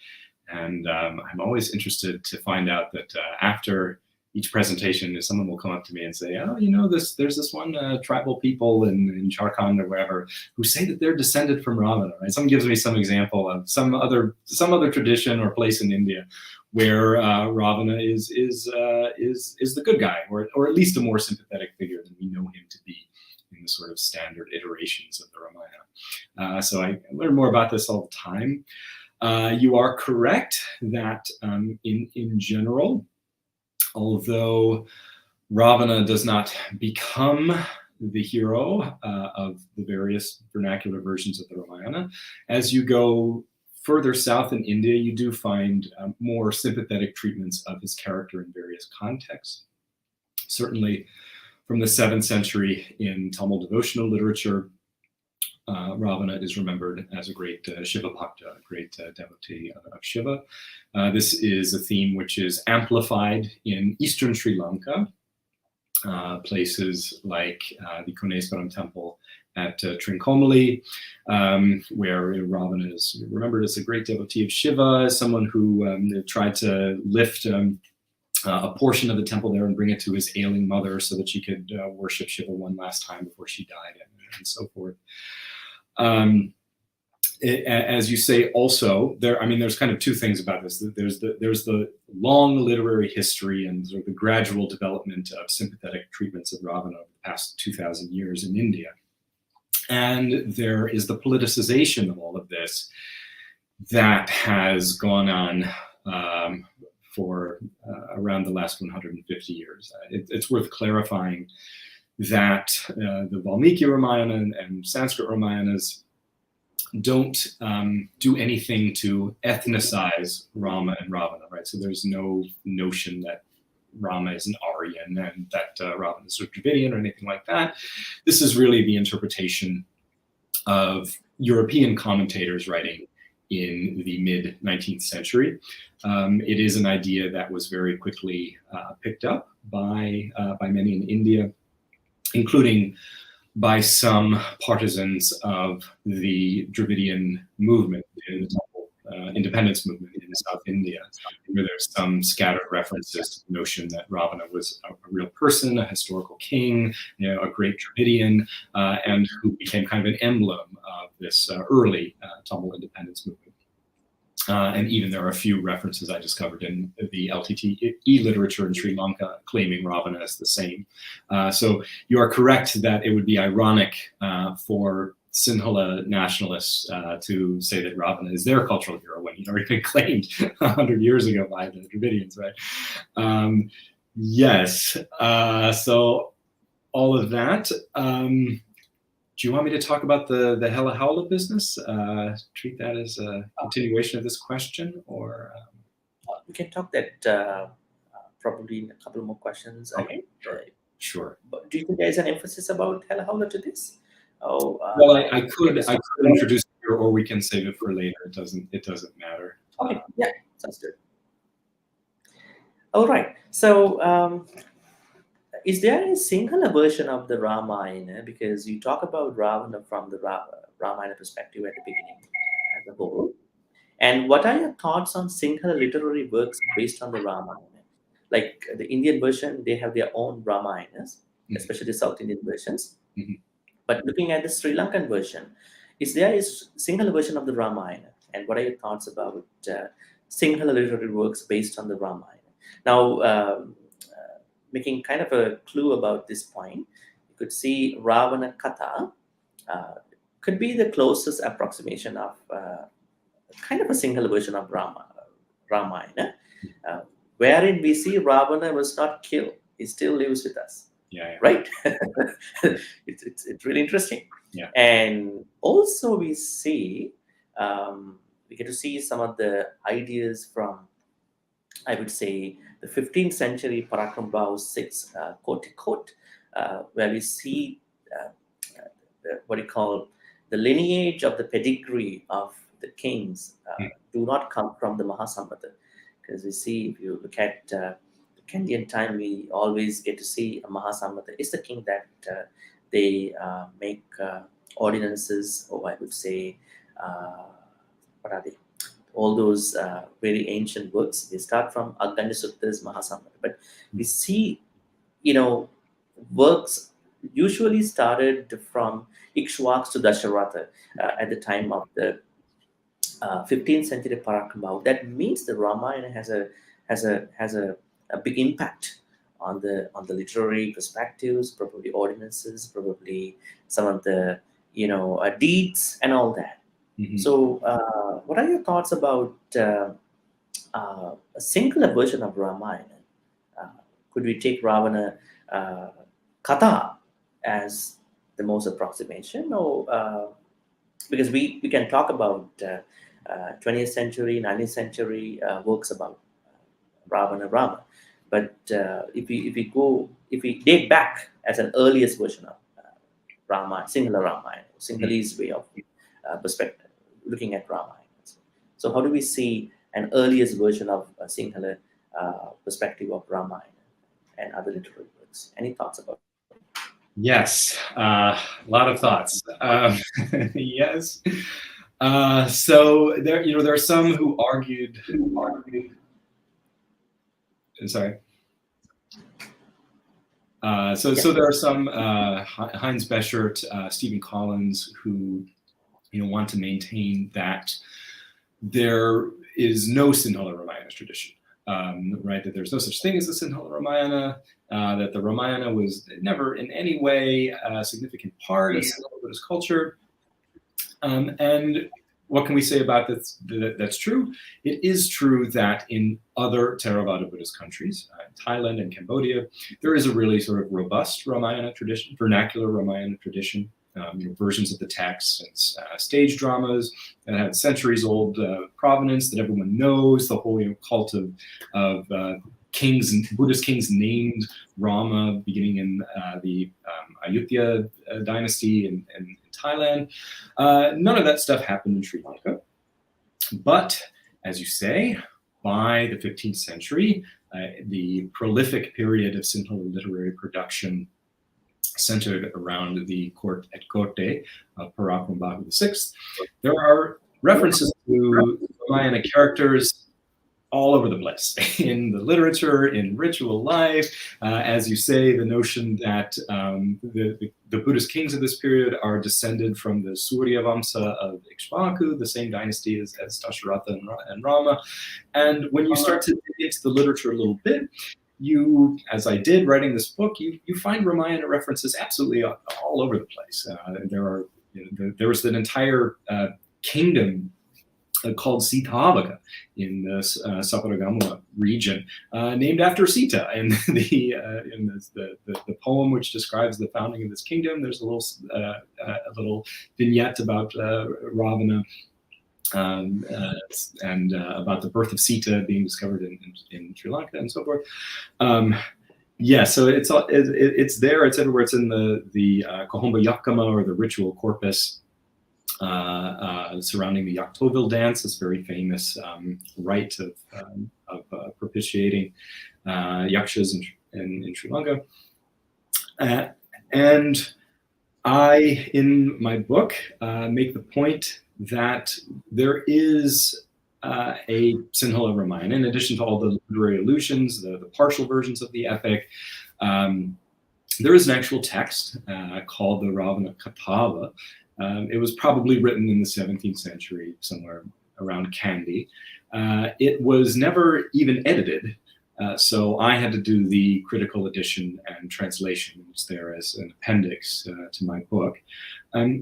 And I'm always interested to find out that after each presentation, someone will come up to me and say, "Oh, there's this one tribal people in Jharkhand or wherever who say that they're descended from Ravana." Right? Someone gives me some example of some other tradition or place in India where Ravana is the good guy, or at least a more sympathetic figure than we know him to be in the sort of standard iterations of the Ramayana. So I learn more about this all the time. You are correct that in general, although Ravana does not become the hero of the various vernacular versions of the Ramayana, as you go further south in India, you do find more sympathetic treatments of his character in various contexts. Certainly from the 7th century in Tamil devotional literature, Ravana is remembered as a great Shiva Bhakta, a great devotee of Shiva. This is a theme which is amplified in eastern Sri Lanka, places like the Koneswaram temple at Trincomalee, where Ravana is remembered as a great devotee of Shiva, someone who tried to lift a portion of the temple there and bring it to his ailing mother so that she could worship Shiva one last time before she died, and so forth. As you say, also there's kind of two things about this. There's the long literary history and sort of the gradual development of sympathetic treatments of Ravana over the past 2,000 years in India, and there is the politicization of all of this that has gone on for around the last 150 years. It's worth clarifying that the Valmiki Ramayana and Sanskrit Ramayanas don't do anything to ethnicize Rama and Ravana, right? So there's no notion that Rama is an Aryan and that Ravana is a Dravidian or anything like that. This is really the interpretation of European commentators writing in the mid-19th century. It is an idea that was very quickly picked up by many in India, including by some partisans of the Dravidian movement in the independence movement in South India, where there's some scattered references to the notion that Ravana was a real person, a historical king, a great Dravidian, and who became kind of an emblem of this early Tamil independence movement. And even there are a few references I discovered in the LTTE literature in Sri Lanka claiming Ravana as the same. So you are correct that it would be ironic for Sinhala nationalists to say that Ravana is their cultural hero when he'd already been claimed 100 years ago by the Dravidians, right? Yes, so all of that. Do you want me to talk about the Hela Haula business? Treat that as a continuation of this question, or we can talk that probably in a couple more questions. Okay, sure. But do you think there is an emphasis about Hela Haula to this? Well, I could introduce it here, or we can save it for later. It doesn't matter. Okay, yeah, sounds good. All right. So, is there a Sinhala version of the Ramayana? Because you talk about Ravana from the Ramayana perspective at the beginning as a whole. And what are your thoughts on Sinhala literary works based on the Ramayana? Like the Indian version, they have their own Ramayanas, especially the South Indian versions. Mm-hmm. But looking at the Sri Lankan version, is there a Sinhala version of the Ramayana? And what are your thoughts about Sinhala literary works based on the Ramayana? Now, making kind of a clue about this point, you could see Ravana Katha could be the closest approximation of kind of a Sinhala version of Ramayana, wherein we see Ravana was not killed. He still lives with us. Yeah. Right? it's really interesting. Yeah. And also we see, we get to see some of the ideas from, I would say, the 15th century Parakram Bhau 6 quote to quote, where we see what you call the lineage of the pedigree of the kings do not come from the Mahasambhata. Because we see, if you look at Kandyan time, we always get to see a Mahasambhata is the king that they make ordinances, or I would say, what are they? All those very ancient works. They start from Aganya Suttas, Mahasambhata. But we see, works usually started from Ikshwaks to Dasharatha at the time of the 15th century Parakram Bhau. That means the Ramayana has a big impact on the literary perspectives, probably ordinances, probably some of the deeds and all that. Mm-hmm. So, what are your thoughts about a singular version of Ramayana? Could we take Ravana Katha as the most approximation, or because we can talk about 20th century, 19th century works about Ravana Rama, but if we date back as an earliest version of Sinhala Ramayana, Sinhalese way of perspective, looking at Ramayana. So how do we see an earliest version of a Sinhala perspective of Ramayana and other literary works? Any thoughts about it? Yes, a lot of thoughts. Yes. So there are some who argued. Sorry. So there are some Heinz Beschert, Stephen Collins, who want to maintain that there is no Sinhala Ramayana tradition, right? That there's no such thing as the Sinhala Ramayana, that the Ramayana was never in any way a significant part of Sinhala Buddhist culture. And what can we say about this? That's true. It is true that in other Theravada Buddhist countries, Thailand and Cambodia, there is a really sort of robust Ramayana tradition, vernacular Ramayana tradition, versions of the text and stage dramas that have centuries-old provenance that everyone knows, the whole cult of Buddhist kings named Rama, beginning in the Ayutthaya dynasty in Thailand. None of that stuff happened in Sri Lanka. But, as you say, by the 15th century, the prolific period of Sinhala literary production centered around the court at Kotte of Parakramabahu VI. There are references to Ramayana characters all over the place, in the literature, in ritual life. As you say, the notion that the Buddhist kings of this period are descended from the Surya Vamsa of Ikshvaku, the same dynasty as Dasharatha and Rama. And when you start to dig into the literature a little bit, you, as I did writing this book, you find Ramayana references absolutely all over the place. There was an entire kingdom called Sitavaka in the Saparagama region, named after Sita. And the poem which describes the founding of this kingdom, there's a little vignette about Ravana and about the birth of Sita being discovered in Sri Lanka and so forth. Yeah, so it's there, it's everywhere. It's in the Kohomba Yakama, or the ritual corpus, surrounding the Yaktoville dance, this very famous rite of propitiating yakshas in Sri Lanka. And I, in my book, make the point that there is a Sinhala Ramayana, in addition to all the literary allusions, the partial versions of the epic. There is an actual text called the Ravana Katava. It was probably written in the 17th century, somewhere around Kandy. It was never even edited, so I had to do the critical edition and translation. It's there as an appendix to my book.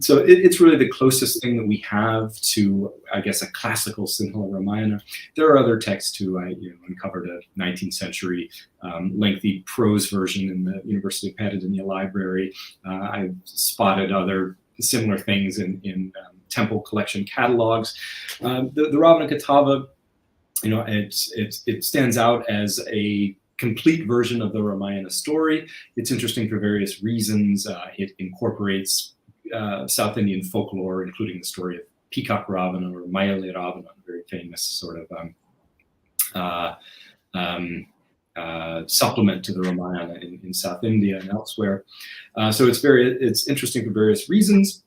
So it's really the closest thing that we have to, I guess, a classical Sinhala Ramayana. There are other texts too. I uncovered a 19th century lengthy prose version in the University of Padadina Library. I've spotted other similar things in temple collection catalogs. The Ravana Katava, it stands out as a complete version of the Ramayana story. It's interesting for various reasons. It incorporates South Indian folklore, including the story of Peacock Ravana or Mayale Ravana, a very famous sort of supplement to the Ramayana in South India and elsewhere. So it's interesting for various reasons.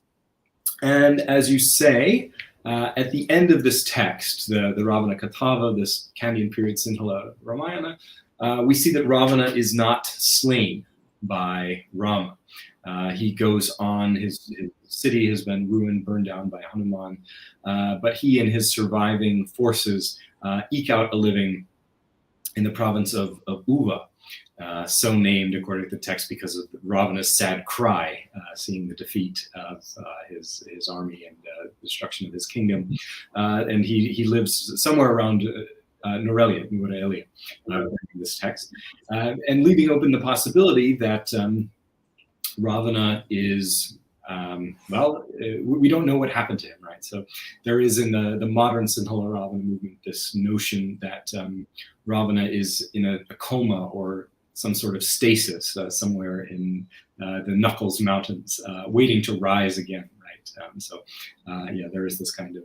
And as you say, at the end of this text, the Ravana Katava, this Kandian period Sinhala Ramayana, we see that Ravana is not slain by Rama. He goes on, his city has been ruined, burned down by Hanuman, but he and his surviving forces eke out a living in the province of Uva, so named according to the text because of Ravana's sad cry, seeing the defeat of his army and destruction of his kingdom. And he lives somewhere around Norelia, in this text, and leaving open the possibility that Ravana is, we don't know what happened to him, right? So there is in the modern Sinhala Ravana movement this notion that Ravana is in a coma or some sort of stasis somewhere in the Knuckles Mountains, waiting to rise again, right? There is this kind of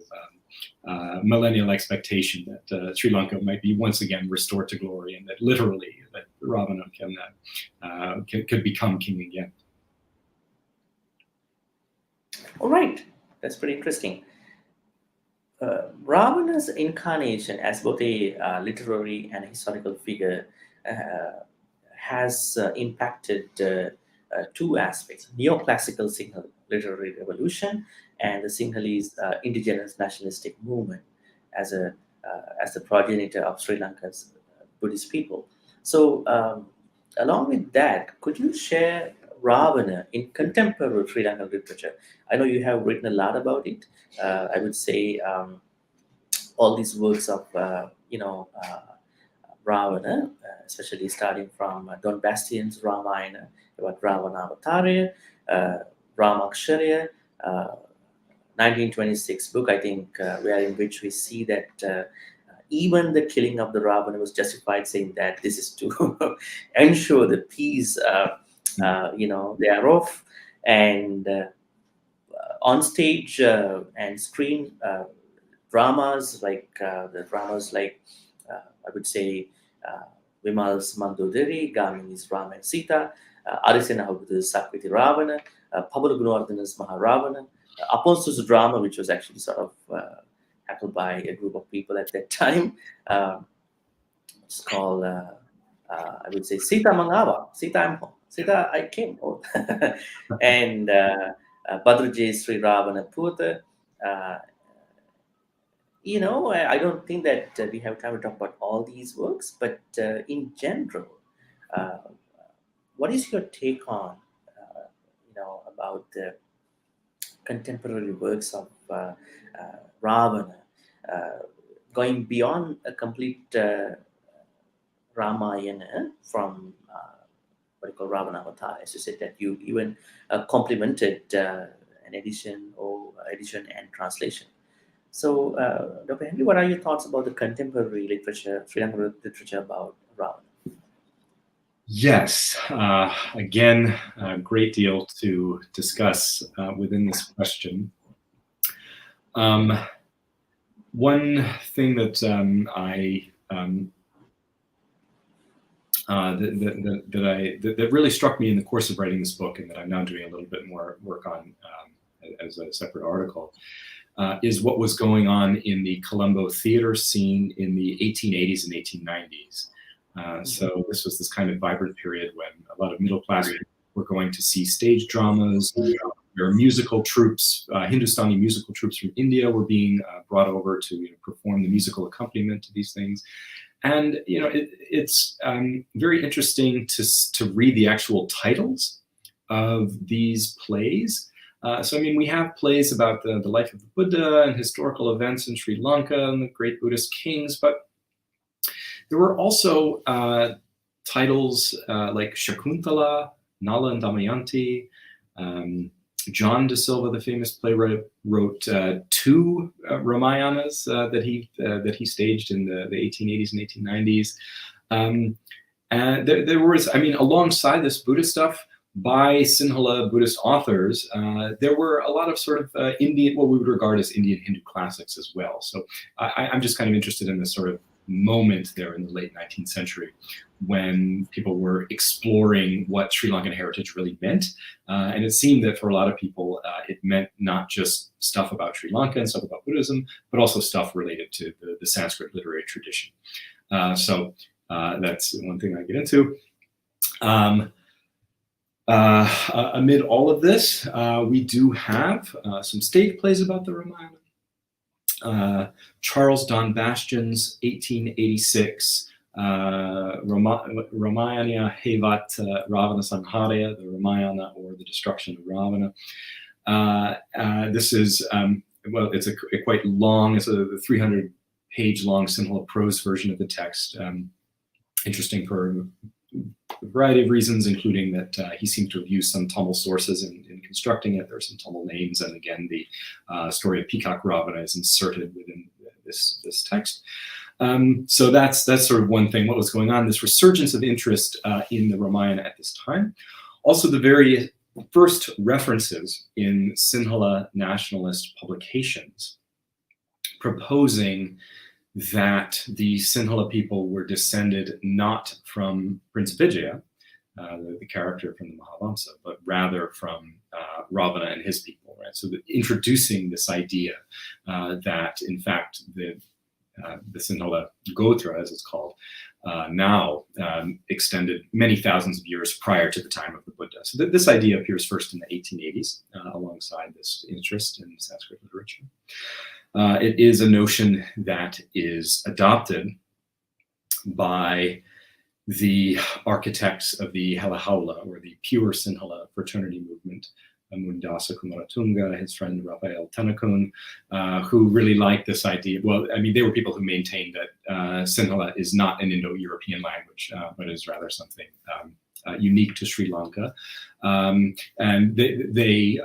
millennial expectation that Sri Lanka might be once again restored to glory, and that literally that Ravana could become king again. All right, that's pretty interesting. Ravana's incarnation as both a literary and historical figure has impacted two aspects: neoclassical Sinhala literary revolution and the Sinhalese indigenous nationalistic movement as the progenitor of Sri Lanka's Buddhist people. So, along with that, could you share Ravana in contemporary Sri Lankan literature? I know you have written a lot about it. I would say all these works of Ravana, especially starting from Don Bastian's Ramayana about Ravana Avatariya, Ramaksharya, 1926 book, I think, in which we see that even the killing of the Ravana was justified, saying that this is to ensure the peace, thereof. And on stage and screen dramas like I would say Vimal's Mandodari, Gamini's Rama and Sita, Arisena Buddha's Sakriti Ravana, Pablo Gunawardhana's Maharavana, Aponsto's drama, which was actually sort of tackled by a group of people at that time. It's called, I would say, Sita Mangava, Sita I came home. And Badraji Sri Ravana Purta. I don't think that we have time to talk about all these works, but in general, uh, what is your take on, about the contemporary works of Ravana, uh, going beyond a complete Ramayana from what you call Ravana Avatar, as you said that you even complemented an edition and translation. So, Dr. Henry, what are your thoughts about the contemporary literature, Sri Lankan literature about Ravana? Yes, again, a great deal to discuss within this question. One thing that that really struck me in the course of writing this book, and that I'm now doing a little bit more work on as a separate article, is what was going on in the Colombo theater scene in the 1880s and 1890s. So this was this kind of vibrant period when a lot of middle class people were going to see stage dramas. There were musical troops, Hindustani musical troops from India were being brought over to perform the musical accompaniment to these things. And it's very interesting to read the actual titles of these plays. So, we have plays about the life of the Buddha and historical events in Sri Lanka and the great Buddhist kings, but there were also titles like Shakuntala, Nala and Damayanti. John de Silva, the famous playwright, wrote two Ramayanas that he staged in the 1880s and 1890s. And there was, alongside this Buddhist stuff, by Sinhala Buddhist authors, there were a lot of sort of Indian, what we would regard as Indian Hindu classics as well. So I'm just kind of interested in this sort of moment there in the late 19th century when people were exploring what Sri Lankan heritage really meant. And it seemed that for a lot of people, it meant not just stuff about Sri Lanka and stuff about Buddhism, but also stuff related to the Sanskrit literary tradition. So that's one thing I get into. Amid all of this, we do have some stage plays about the Ramayana. Charles Don Bastian's 1886 Ramayana Hevat Ravana Sanharya, the Ramayana or the Destruction of Ravana. This is, it's a quite long, it's a 300-page long Sinhala prose version of the text. Interesting for a variety of reasons, including that he seemed to have used some Tamil sources in constructing it. There are some Tamil names, and again, the story of Peacock Ravana is inserted within this text. So that's sort of one thing, what was going on, this resurgence of interest in the Ramayana at this time. Also, the very first references in Sinhala nationalist publications proposing that the Sinhala people were descended not from Prince Vijaya, the character from the Mahavamsa, but rather from Ravana and his people, right? So introducing this idea that, in fact, the Sinhala Gotra, as it's called, now extended many thousands of years prior to the time of the Buddha. So this idea appears first in the 1880s, alongside this interest in Sanskrit literature. It is a notion that is adopted by the architects of the Halahaula, or the pure Sinhala fraternity movement, Mundasa Kumaratunga, his friend Raphael Tanakun, who really liked this idea. Well, they were people who maintained that Sinhala is not an Indo-European language, but is rather something unique to Sri Lanka. And they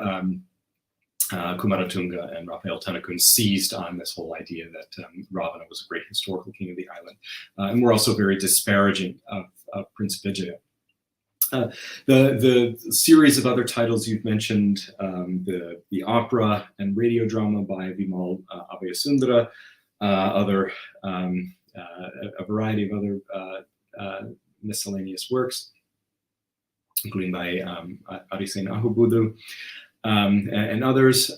Kumaratunga and Raphael Tennakun seized on this whole idea that Ravana was a great historical king of the island, and were also very disparaging of Prince Vijaya. The series of other titles you've mentioned, the opera and radio drama by Vimal Abhayasundara, a variety of other miscellaneous works, including by Arisena Ahubudu, and others.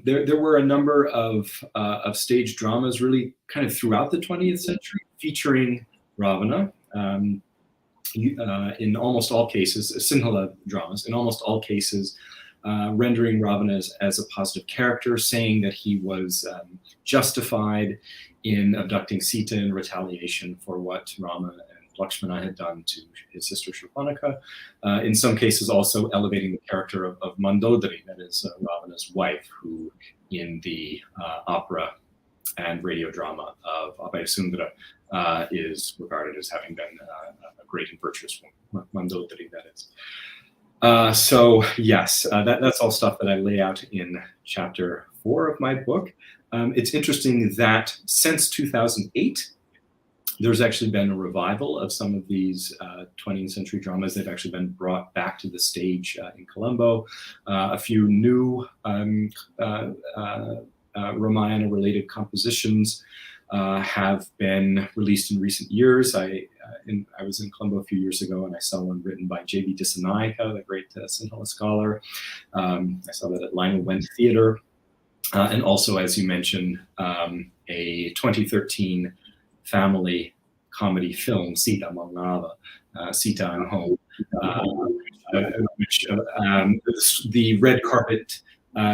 There were a number of stage dramas really kind of throughout the 20th century featuring Ravana. In almost all cases, Sinhala dramas, in almost all cases, rendering Ravana as a positive character, saying that he was justified in abducting Sita in retaliation for what Rama and Lakshmana had done to his sister Shurpanakha. In some cases also elevating the character of Mandodari, that is Ravana's wife, who in the opera and radio drama of Abhayasundara is regarded as having been a great and virtuous woman, Mandodari, that is. So yes, that's all stuff that I lay out in chapter 4 of my book. It's interesting that since 2008, there's actually been a revival of some of these 20th century dramas. They've actually been brought back to the stage in Colombo. A few new Ramayana-related compositions have been released in recent years. I was in Colombo a few years ago, and I saw one written by J.B. Dissanayake, the great Sinhala scholar. I saw that at Lionel Wendt Theatre. And also, as you mentioned, a 2013 family comedy film, Sita Mangnava, Sita and Home, which the red carpet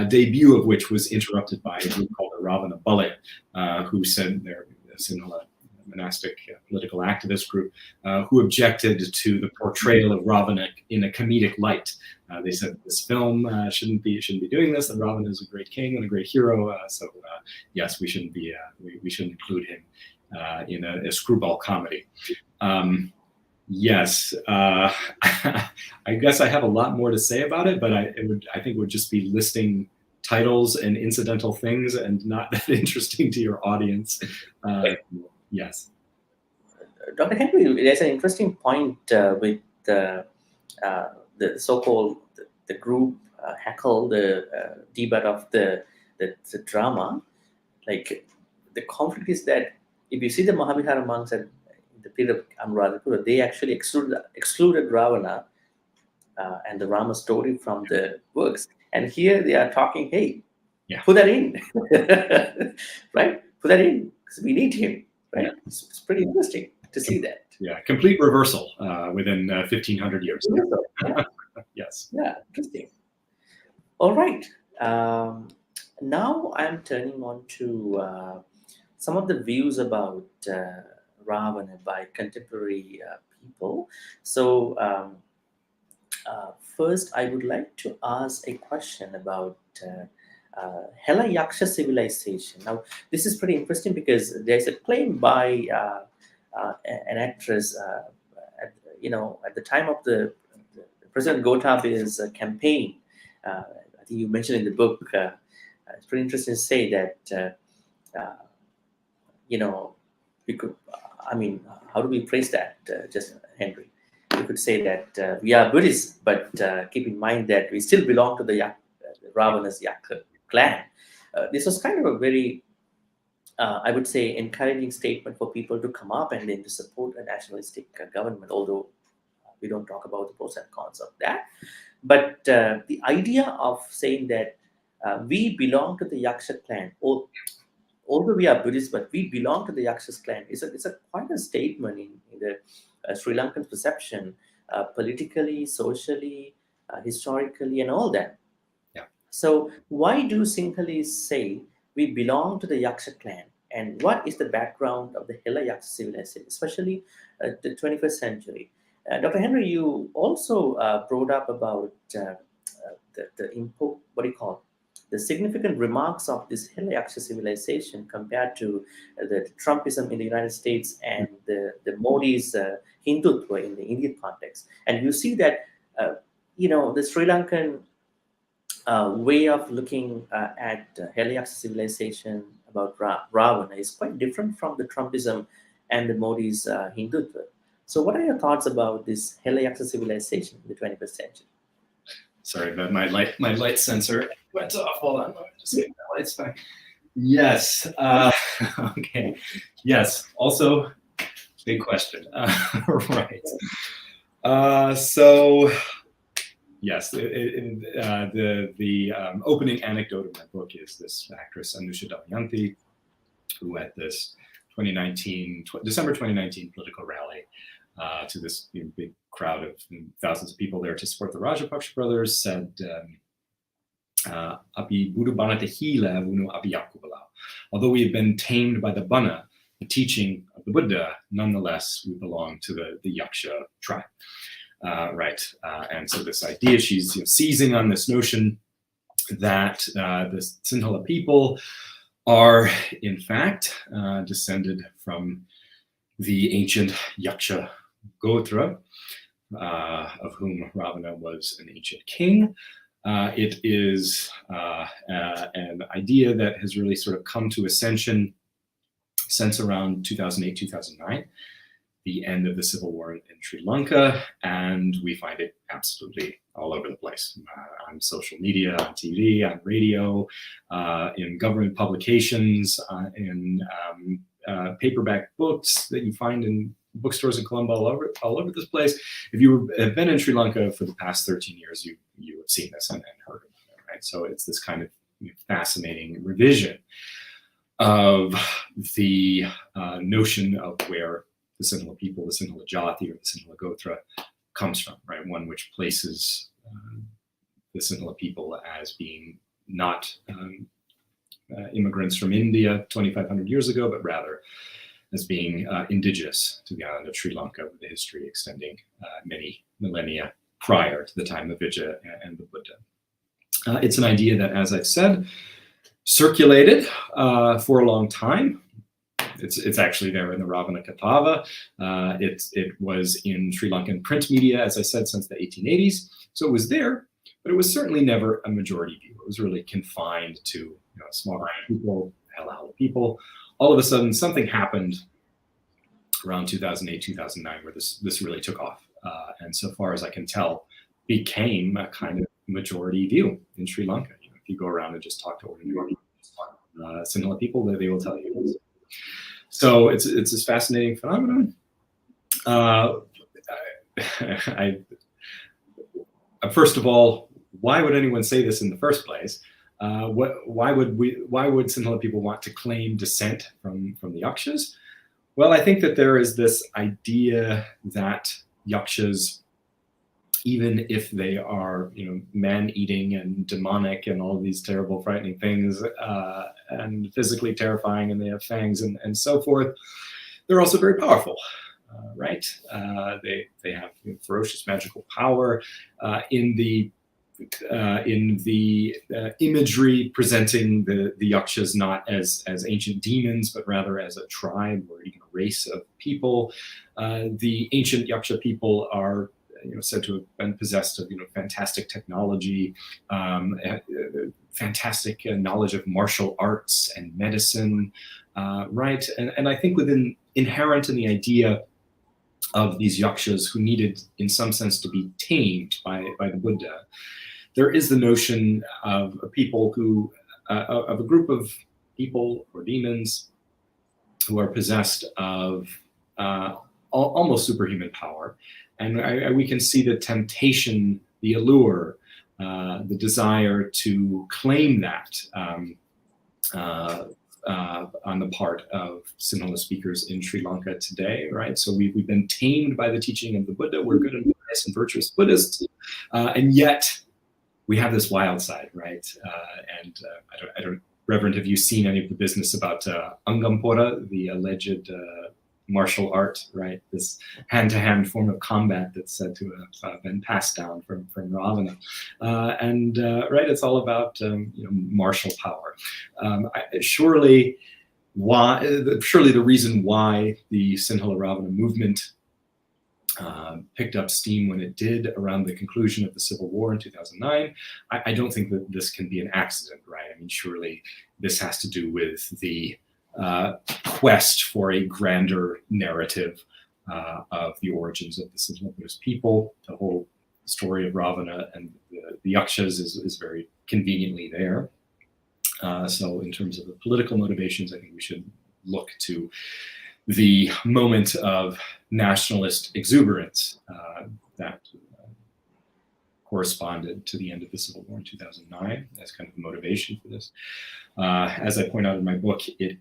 debut of which was interrupted by a group called the Ravana Ballet, who said they're a Sinhala monastic political activist group, who objected to the portrayal of Ravana in a comedic light. They said this film shouldn't be doing this. That Ravana is a great king and a great hero. So yes, we shouldn't include him in a screwball comedy. Yes, I guess I have a lot more to say about it, but I think it would just be listing titles and incidental things and not that interesting to your audience. Yes. Dr. Henry, there's an interesting point with the so-called the group heckle the debut of the drama. Like the conflict is that if you see the Mahavihara monks at the period of Anuradhapura, they actually excluded Ravana and the Rama story from the works. And here they are talking, hey, put that in, right? Put that in, because we need him, right? Yeah. It's pretty interesting to see that. Yeah, complete reversal within 1,500 years. Yeah. Yes. Yeah, interesting. All right. Now I'm turning on to some of the views about Ravana by contemporary people. So first, I would like to ask a question about Hela Yaksha civilization. Now, this is pretty interesting because there's a claim by an actress, at the time of the President Gotabe's campaign. I think you mentioned in the book. It's pretty interesting to say that we could. I mean, how do we phrase that, just Henry? We could say that we are Buddhists, but keep in mind that we still belong to the Ravana's Yakha clan. This was kind of a very, I would say, encouraging statement for people to come up and then to support a nationalistic government, although we don't talk about the pros and cons of that. But the idea of saying that we belong to the Yaksha clan, although we are Buddhists, but we belong to the Yaksha's clan, it's a quite a statement in the Sri Lankan perception, politically, socially, historically, and all that. Yeah. So why do Sinhalese say we belong to the Yaksha clan? And what is the background of the Hela Yaksha civilization, especially the 21st century? Dr. Henry, you also brought up about the significant remarks of this Hela Yaksha civilization compared to the Trumpism in the United States and the Modi's Hindutva in the Indian context. And you see that, the Sri Lankan way of looking at Heliax civilization about Ravana is quite different from the Trumpism and the Modi's Hindutva. So, what are your thoughts about this Heliax civilization in the 21st century? Sorry, but my light sensor went off. Hold on, let me just get my lights back. Yes. Okay. Yes. Also, big question. Right. So, yes, the opening anecdote of my book is this actress Anusha Damayanti, who at this December 2019 political rally to this big crowd of thousands of people there to support the Rajapaksa brothers said, "Api Buddha Bana te hila vunu api yakubala." Although we have been tamed by the Bana, the teaching of the Buddha, nonetheless we belong to the Yaksha tribe. Right, and so this idea, she's seizing on this notion that the Sinhala people are in fact descended from the ancient Yaksha Gotra, of whom Ravana was an ancient king. It is an idea that has really sort of come to ascension since around 2008, 2009. The end of the civil war in Sri Lanka, and we find it absolutely all over the place, on social media, on TV, on radio, in government publications, in paperback books that you find in bookstores in Colombo, all over this place. If you have been in Sri Lanka for the past 13 years, you have seen this and heard of it, right? So it's this kind of fascinating revision of the notion of where the Sinhala people, the Sinhala Jati, or the Sinhala Gotra comes from, right? One which places the Sinhala people as being not immigrants from India 2,500 years ago, but rather as being indigenous to the island of Sri Lanka, with a history extending many millennia prior to the time of Vijaya and the Buddha. It's an idea that, as I've said, circulated for a long time. It's actually there in the Ravana Katava. It was in Sri Lankan print media, as I said, since the 1880s. So it was there, but it was certainly never a majority view. It was really confined to a small group of people, Halahala people. All of a sudden, something happened around 2008, 2009, where this really took off. And so far as I can tell, became a kind of majority view in Sri Lanka. If you go around and just talk to ordinary Sinhala people, they will tell you this. So it's this fascinating phenomenon. First of all, why would anyone say this in the first place? Why would Sinhala people want to claim descent from the Yakshas? Well, I think that there is this idea that Yakshas, even if they are, man-eating and demonic and all of these terrible, frightening things, and physically terrifying, and they have fangs and so forth, they're also very powerful, right? They have ferocious magical power in the imagery presenting the Yakshas not as ancient demons, but rather as a tribe or even a race of people. The ancient Yaksha people are said to have been possessed of fantastic technology, fantastic knowledge of martial arts and medicine, right? And I think inherent in the idea of these Yakshas who needed, in some sense, to be tamed by the Buddha, there is the notion of a people who, of a group of people or demons who are possessed of almost superhuman power. And we can see the temptation, the allure, the desire to claim that on the part of Sinhala speakers in Sri Lanka today, right? So we've been tamed by the teaching of the Buddha. We're good and nice and virtuous Buddhists, and yet we have this wild side, right? I don't, Reverend, have you seen any of the business about Angampora, the alleged martial art, right? This hand-to-hand form of combat that's said to have been passed down from Ravana, right, it's all about martial power. Surely the reason why the Sinhala Ravana movement picked up steam when it did around the conclusion of the Civil War in 2009. I don't think that this can be an accident, right? I mean, surely this has to do with the quest for a grander narrative of the origins of the Sinhala Buddhist people. The whole story of Ravana and the yakshas is very conveniently there. So in terms of the political motivations, I think we should look to the moment of nationalist exuberance that corresponded to the end of the Civil War in 2009 as kind of the motivation for this. As I point out in my book, it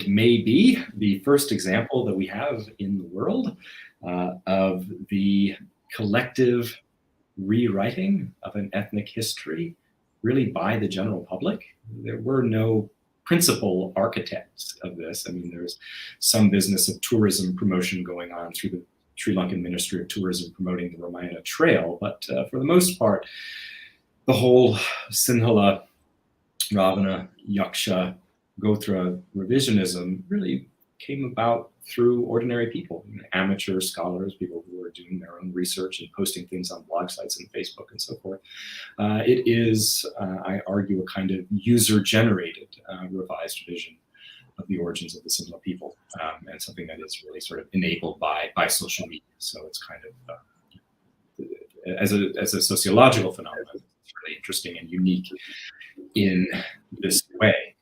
may be the first example that we have in the world of the collective rewriting of an ethnic history, really by the general public. There were no principal architects of this. I mean, there's some business of tourism promotion going on through the Sri Lankan Ministry of Tourism promoting the Ramayana Trail, but for the most part, the whole Sinhala, Ravana, Yaksha, Gotra revisionism really came about through ordinary people, amateur scholars, people who are doing their own research and posting things on blog sites and Facebook and so forth. It is, I argue, a kind of user-generated revised vision of the origins of the Sinhala people, and something that is really sort of enabled by social media. So it's kind of, as a sociological phenomenon, it's really interesting and unique in this way.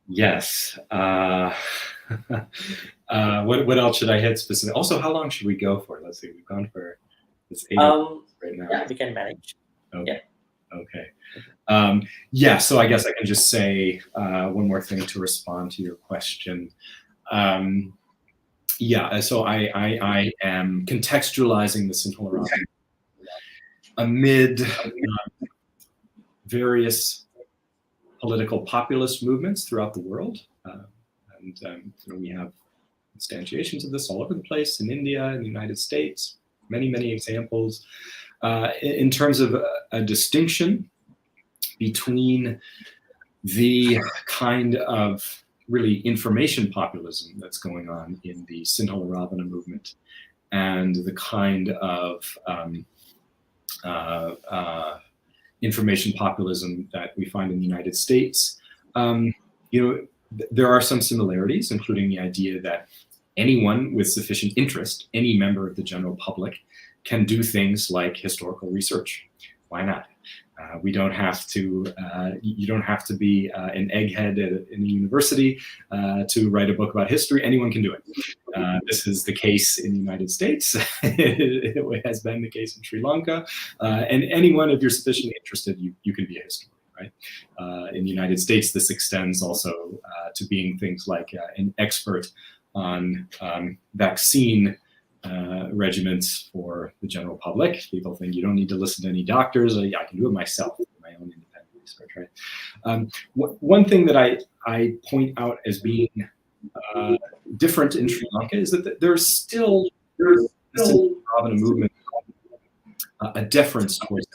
Yes. What else should I hit specifically? Also, how long should we go for? Let's see. We've gone for this 8 hours right now. Yeah, we can manage. Okay. Yeah. Okay. Yeah. So I guess I can just say one more thing to respond to your question. Yeah. So I am contextualizing the Sinhala Ravana amid various political populist movements throughout the world. And we have instantiations of this all over the place in India, in the United States, many, many examples. In terms of a distinction between the kind of really information populism that's going on in the Sinhala Ravana movement and the kind of information populism that we find in the United States, there are some similarities, including the idea that anyone with sufficient interest, any member of the general public, can do things like historical research. Why not? We don't have to, you don't have to be an egghead in a university to write a book about history. Anyone can do it. This is the case in the United States. It has been the case in Sri Lanka. And anyone, if you're sufficiently interested, you can be a historian, right? In the United States, this extends also to being things like an expert on vaccine regimens for the general public. People think you don't need to listen to any doctors. I can do it myself, my own independent research, right? One thing that I point out as being different in Sri Lanka is that there's still the Ravana movement a deference towards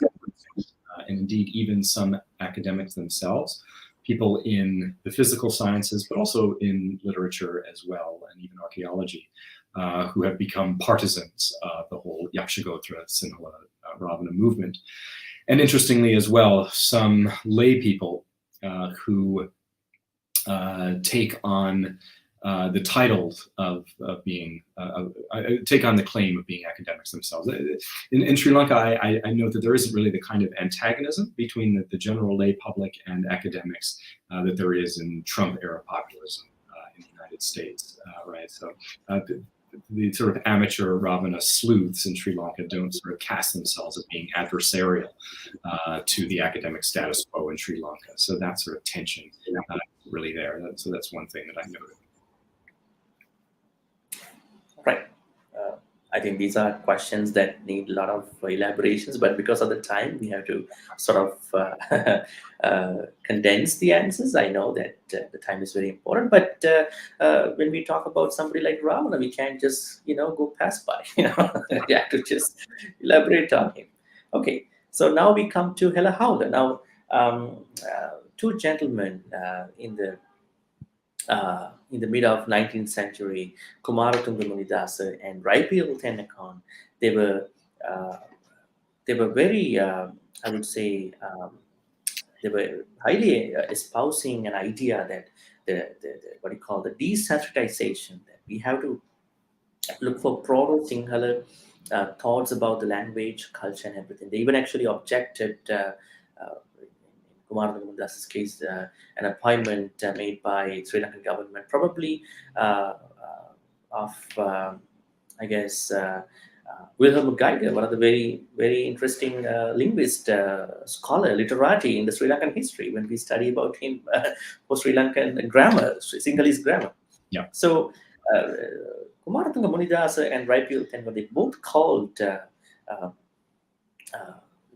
and indeed even some academics themselves, people in the physical sciences, but also in literature as well, and even archaeology, who have become partisans of the whole Yakshagotra Sinhala Ravana movement. And interestingly as well, some lay people who take on the title of being, take on the claim of being academics themselves. In Sri Lanka, I note that there isn't really the kind of antagonism between the general lay public and academics that there is in Trump-era populism in the United States, right? So the sort of amateur Ravana sleuths in Sri Lanka don't sort of cast themselves as being adversarial to the academic status quo in Sri Lanka. So that sort of tension really there. So that's one thing that I noted. Right. I think these are questions that need a lot of elaborations, but because of the time, we have to sort of condense the answers. I know that the time is very important, but when we talk about somebody like Ravana, we can't just, go pass by, we have to just elaborate on him. Okay, so now we come to Hela Haula. Now, two gentlemen in the in the mid of 19th century, Kumaratunga Munidasa and Raipil Tennakoon, they were uh, they were very, I would say, they were highly espousing an idea that the what do you call the desensitization, that we have to look for proto Sinhala thoughts about the language, culture, and everything. They even actually objected, in Kumar Das's case, an appointment made by Sri Lankan government, probably of, I guess, Wilhelm Geiger, one of the very interesting linguist, scholar, literati in the Sri Lankan history, when we study about him for Sri Lankan grammar, Sinhalese grammar. Yeah. So, Kumaratunga Munidasa and Raipil Tenwa, they both called uh, uh,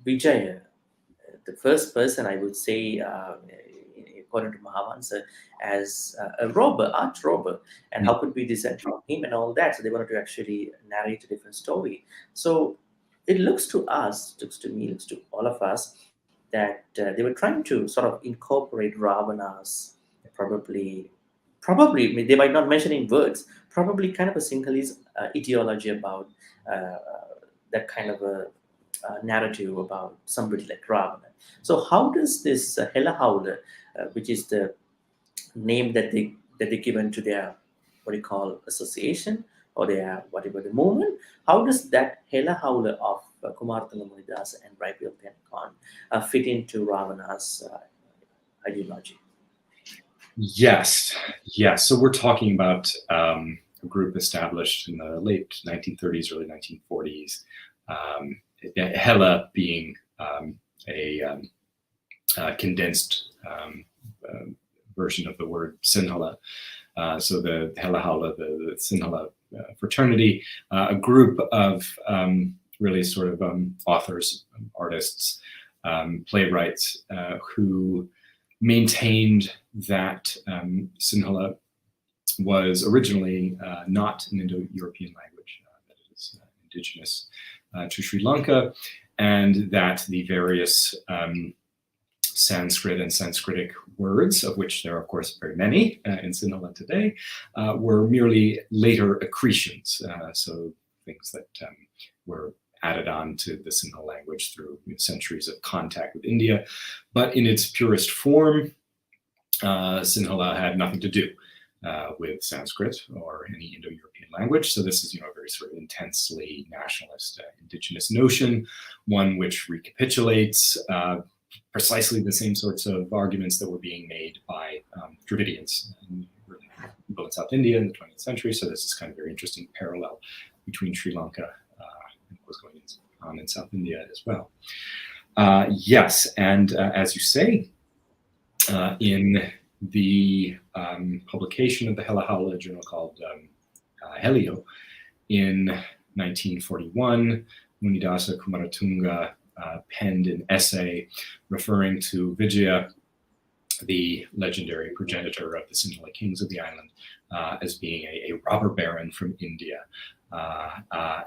Vijaya, the first person, I would say, according to Mahavansa, as a robber, arch robber, and how could we descend from him and all that. So they wanted to actually narrate a different story. So it looks to us, looks to me, looks to all of us, that they were trying to sort of incorporate Ravanas, probably, I mean, they might not mention in words, probably kind of a Sinhalese ideology about that kind of a narrative about somebody like Ravana. So how does this Hela Howler, which is the name that they given to their, what do you call, association, or their whatever the movement, how does that Hela Howler of Kumartanga Munidas and Raipil Tenkan fit into Ravana's ideology? Yes, yes. So we're talking about a group established in the late 1930s, early 1940s. Hela being a condensed version of the word Sinhala. So the Hela Haula, the Sinhala fraternity, a group of really sort of authors, artists, playwrights who maintained that Sinhala was originally not an Indo-European language, that it is indigenous to Sri Lanka, and that the various Sanskrit and Sanskritic words, of which there are, of course, very many in Sinhala today, were merely later accretions, so things that were added on to the Sinhala language through centuries of contact with India. But in its purest form, Sinhala had nothing to do with Sanskrit or any Indo-European language. So this is, a very sort of intensely nationalist, indigenous notion, one which recapitulates precisely the same sorts of arguments that were being made by Dravidians and people in South India in the 20th century. So this is kind of a very interesting parallel between Sri Lanka and what was going on in South India as well. Yes, and as you say, in the publication of the Hela Haula, a journal called Helio, in 1941, Munidasa Kumaratunga penned an essay referring to Vijaya, the legendary progenitor of the Sinhala kings of the island, as being a robber baron from India.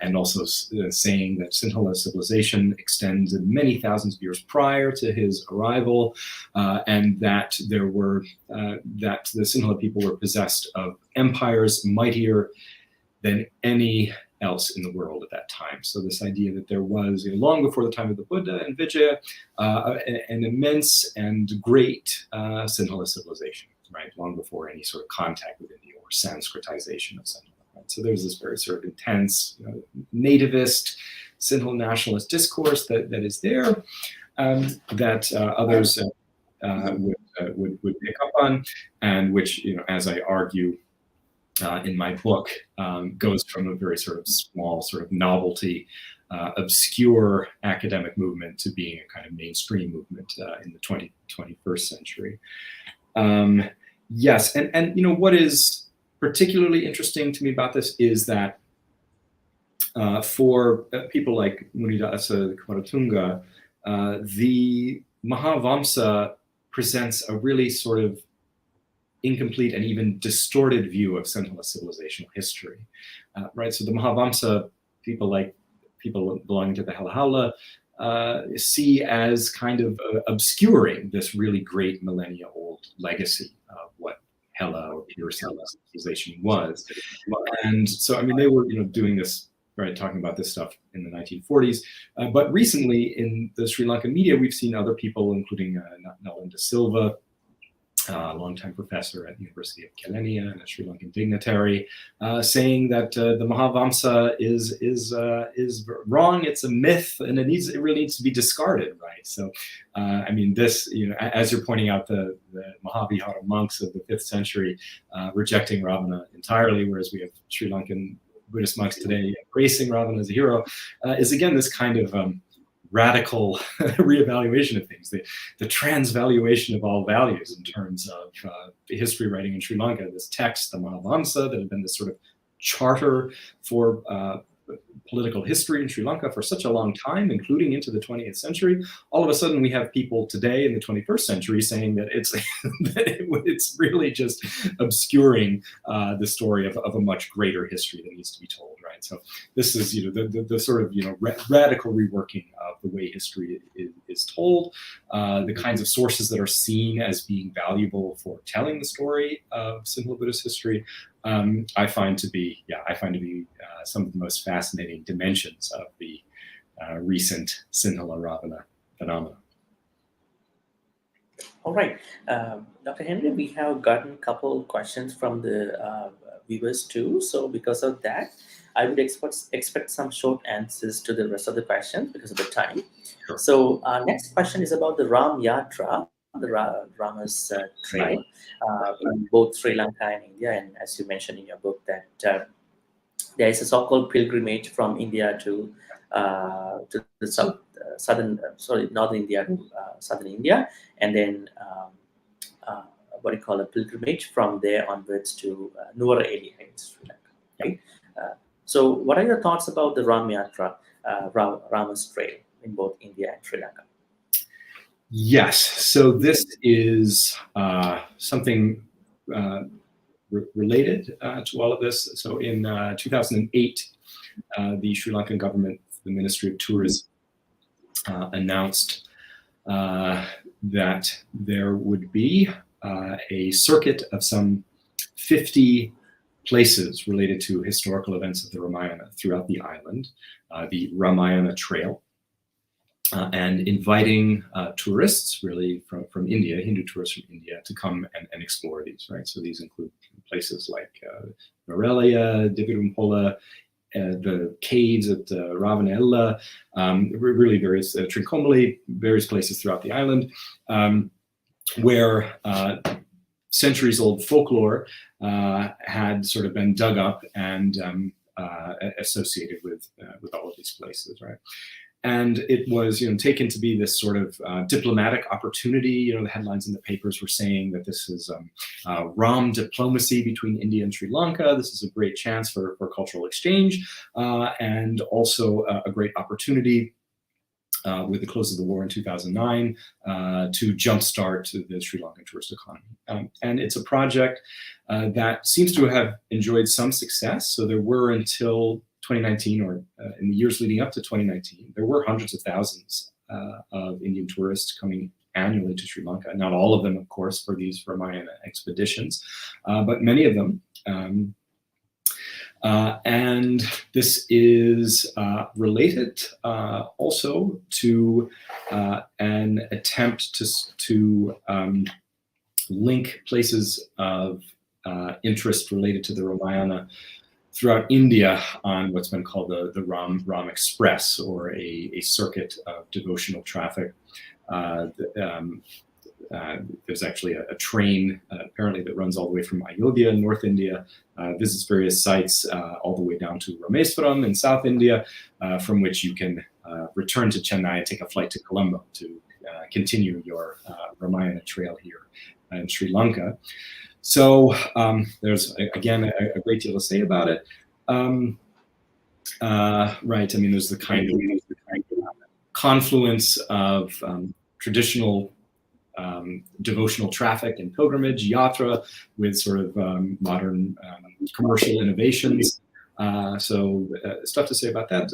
And also saying that Sinhala civilization extends many thousands of years prior to his arrival, and that that the Sinhala people were possessed of empires mightier than any else in the world at that time. So this idea that there was, long before the time of the Buddha and Vijaya, an immense and great Sinhala civilization, right? Long before any sort of contact with India or Sanskritization of Sinhala. So there's this very sort of intense, nativist, Sinhala nationalist discourse that is there, that others would pick up on, and which, as I argue in my book, goes from a very sort of small, sort of novelty, obscure academic movement to being a kind of mainstream movement in the 21st century. Yes, and what is particularly interesting to me about this is that for people like Munidasa Kumaratunga, the Mahavamsa presents a really sort of incomplete and even distorted view of Sinhala civilizational history, right? So the Mahavamsa, people belonging to the Hela Haula, see as kind of obscuring this really great millennia-old legacy of what Hela or pure civilization was. And so, I mean, they were, doing this, right, talking about this stuff in the 1940s. But recently in the Sri Lankan media, we've seen other people, including Nalan de Silva, a longtime professor at the University of Kelaniya and a Sri Lankan dignitary, saying that the Mahavamsa is wrong. It's a myth, and it really needs to be discarded, right? So, I mean, this, as you're pointing out, the Mahavihara monks of the 5th century rejecting Ravana entirely, whereas we have Sri Lankan Buddhist monks today embracing Ravana as a hero, is again this kind of radical reevaluation of things, the transvaluation of all values in terms of history writing in Sri Lanka. This text, the Mahavamsa, that had been this sort of charter for political history in Sri Lanka for such a long time, including into the 20th century. All of a sudden, we have people today in the 21st century saying that it's it's really just obscuring the story of a much greater history that needs to be told, right? So this is the sort of radical reworking of the way history is told, the kinds of sources that are seen as being valuable for telling the story of Sinhala Buddhist history. I find to be some of the most fascinating dimensions of the recent Sinhala Ravana phenomena. All right, Dr. Henry, we have gotten a couple questions from the viewers too. So because of that, I would expect some short answers to the rest of the questions because of the time. Sure. So our next question is about the Ram Yatra, the Rama's trail, in both Sri Lanka and India. And as you mentioned in your book, that there is a so-called pilgrimage from India to the northern India to southern India, and then what you call a pilgrimage from there onwards to Nuwara area in Sri Lanka. Right? So, what are your thoughts about the Ram Yatra, Rama's trail in both India and Sri Lanka? Yes, so this is something related to all of this. So in 2008, the Sri Lankan government, the Ministry of Tourism, announced that there would be a circuit of some 50 places related to historical events of the Ramayana throughout the island, the Ramayana Trail. And inviting tourists, really from India, Hindu tourists from India, to come and explore these, right? So these include places like Norelia, Dividumpola, the caves at Ravanella, really various, Trincomalee, various places throughout the island, where centuries-old folklore had sort of been dug up and associated with all of these places, right? And it was, taken to be this sort of diplomatic opportunity. The headlines in the papers were saying that this is Ram diplomacy between India and Sri Lanka. This is a great chance for cultural exchange, and also a great opportunity with the close of the war in 2009 to jumpstart the Sri Lankan tourist economy. And it's a project that seems to have enjoyed some success. So there were, until 2019, or in the years leading up to 2019, there were hundreds of thousands of Indian tourists coming annually to Sri Lanka. Not all of them, of course, for these Ramayana expeditions, but many of them. And this is related also to an attempt to link places of interest related to the Ramayana throughout India on what's been called the Ram Express, or a circuit of devotional traffic. There's actually a train apparently that runs all the way from Ayodhya in North India, visits various sites all the way down to Rameswaram in South India, from which you can return to Chennai and take a flight to Colombo to continue your Ramayana trail here in Sri Lanka. So there's, again, a great deal to say about it. Right, I mean, there's the kind of confluence of traditional devotional traffic and pilgrimage, yatra, with sort of modern commercial innovations. So stuff to say about that.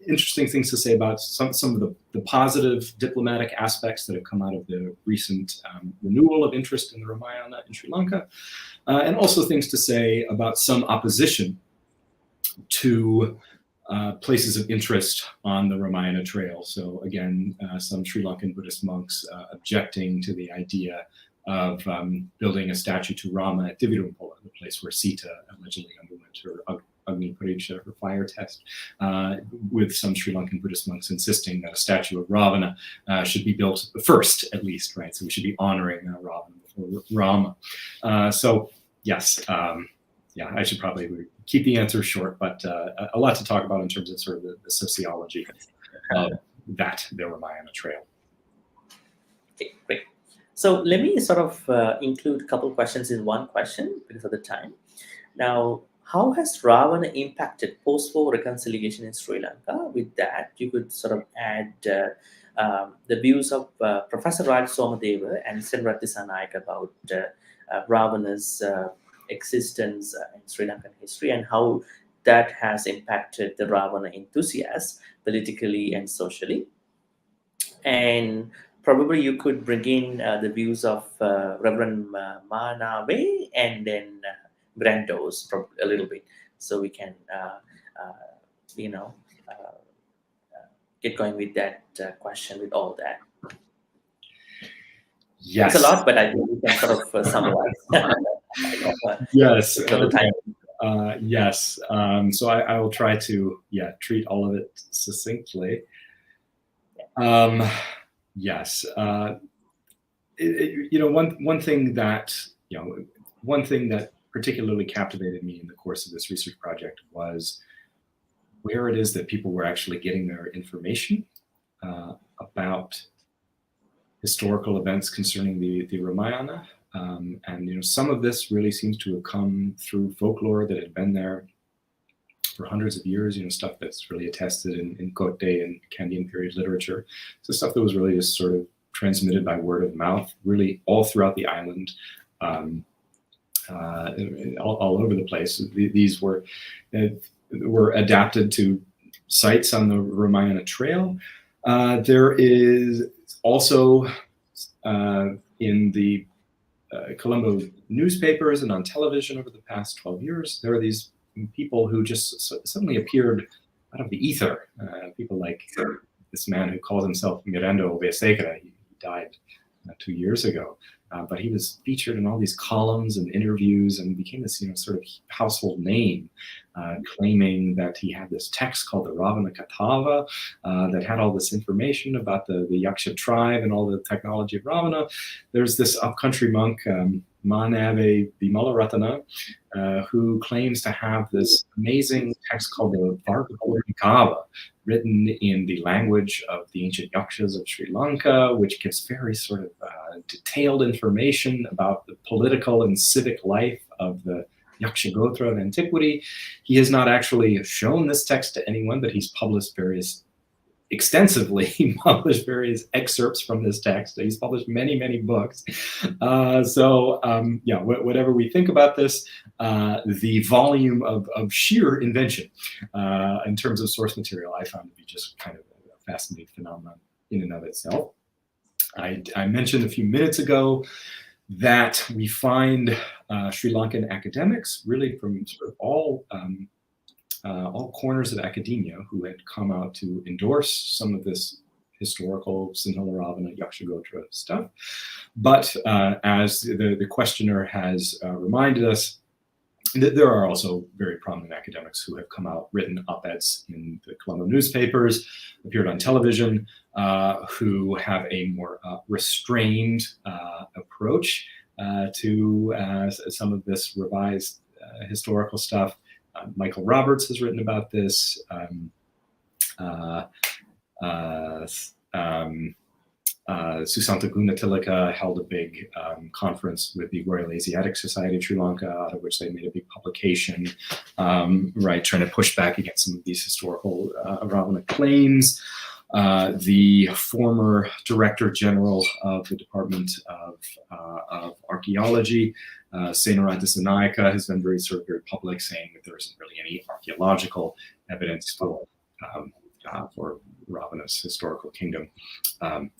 Interesting things to say about some of the positive diplomatic aspects that have come out of the recent renewal of interest in the Ramayana in Sri Lanka, and also things to say about some opposition to places of interest on the Ramayana trail. So again, some Sri Lankan Buddhist monks objecting to the idea of building a statue to Rama at Dividumpula, the place where Sita allegedly underwent her Agni Pariksha, her fire test, with some Sri Lankan Buddhist monks insisting that a statue of Ravana should be built first, at least, right? So we should be honoring Ravana before Rama. So yes, yeah, I should probably keep the answer short, but a lot to talk about in terms of sort of the sociology of the Ramayana trail. Okay, great. So let me sort of include a couple questions in one question because of the time. Now, how has Ravana impacted post-war reconciliation in Sri Lanka? With that, you could sort of add the views of Professor Raj Somadeva and Senratisa Naik about Ravana's existence in Sri Lankan history and how that has impacted the Ravana enthusiasts politically and socially. And probably you could bring in the views of Reverend Manave and then Brandos a little bit, so we can, get going with that question with all that. Yes. It's a lot, but I think we can sort of summarize. Yes. The time. Yes. So I will try to treat all of it succinctly. Yes. One thing that particularly captivated me in the course of this research project was where it is that people were actually getting their information about historical events concerning the Ramayana. And some of this really seems to have come through folklore that had been there for hundreds of years, stuff that's really attested in Kotte and Kandyan period literature. So stuff that was really just sort of transmitted by word of mouth, really all throughout the island, all over the place. These were adapted to sites on the Ramayana trail. There is also in the Colombo newspapers and on television over the past 12 years, there are these people who just suddenly appeared out of the ether. People like this man who calls himself Mirando Obesegra. He died 2 years ago, but he was featured in all these columns and interviews and became this sort of household name, claiming that he had this text called the Ravana Katava that had all this information about the Yaksha tribe and all the technology of Ravana. There's this upcountry monk, Manave Bimalaratana, who claims to have this amazing text called the Vargapurnikava, written in the language of the ancient Yakshas of Sri Lanka, which gives very sort of detailed information about the political and civic life of the Yaksha Gotra of antiquity. He has not actually shown this text to anyone, but he's published extensively. He published various excerpts from this text. He's published many, many books. Whatever we think about this, the volume of sheer invention in terms of source material, I found to be just kind of a fascinating phenomenon in and of itself. I mentioned a few minutes ago that we find Sri Lankan academics really from sort of all corners of academia who had come out to endorse some of this historical Sinhala Ravana Yaksha Gotra stuff. But as the questioner has reminded us, there are also very prominent academics who have come out, written op-eds in the Colombo newspapers, appeared on television, who have a more restrained approach to some of this revised historical stuff. Michael Roberts has written about this. Susanta Gunatilaka held a big conference with the Royal Asiatic Society of Sri Lanka, out of which they made a big publication, trying to push back against some of these historical Ravana claims. The former Director General of the Department of archaeology. Senarata has been very public, saying that there isn't really any archaeological evidence for Ravana's historical kingdom.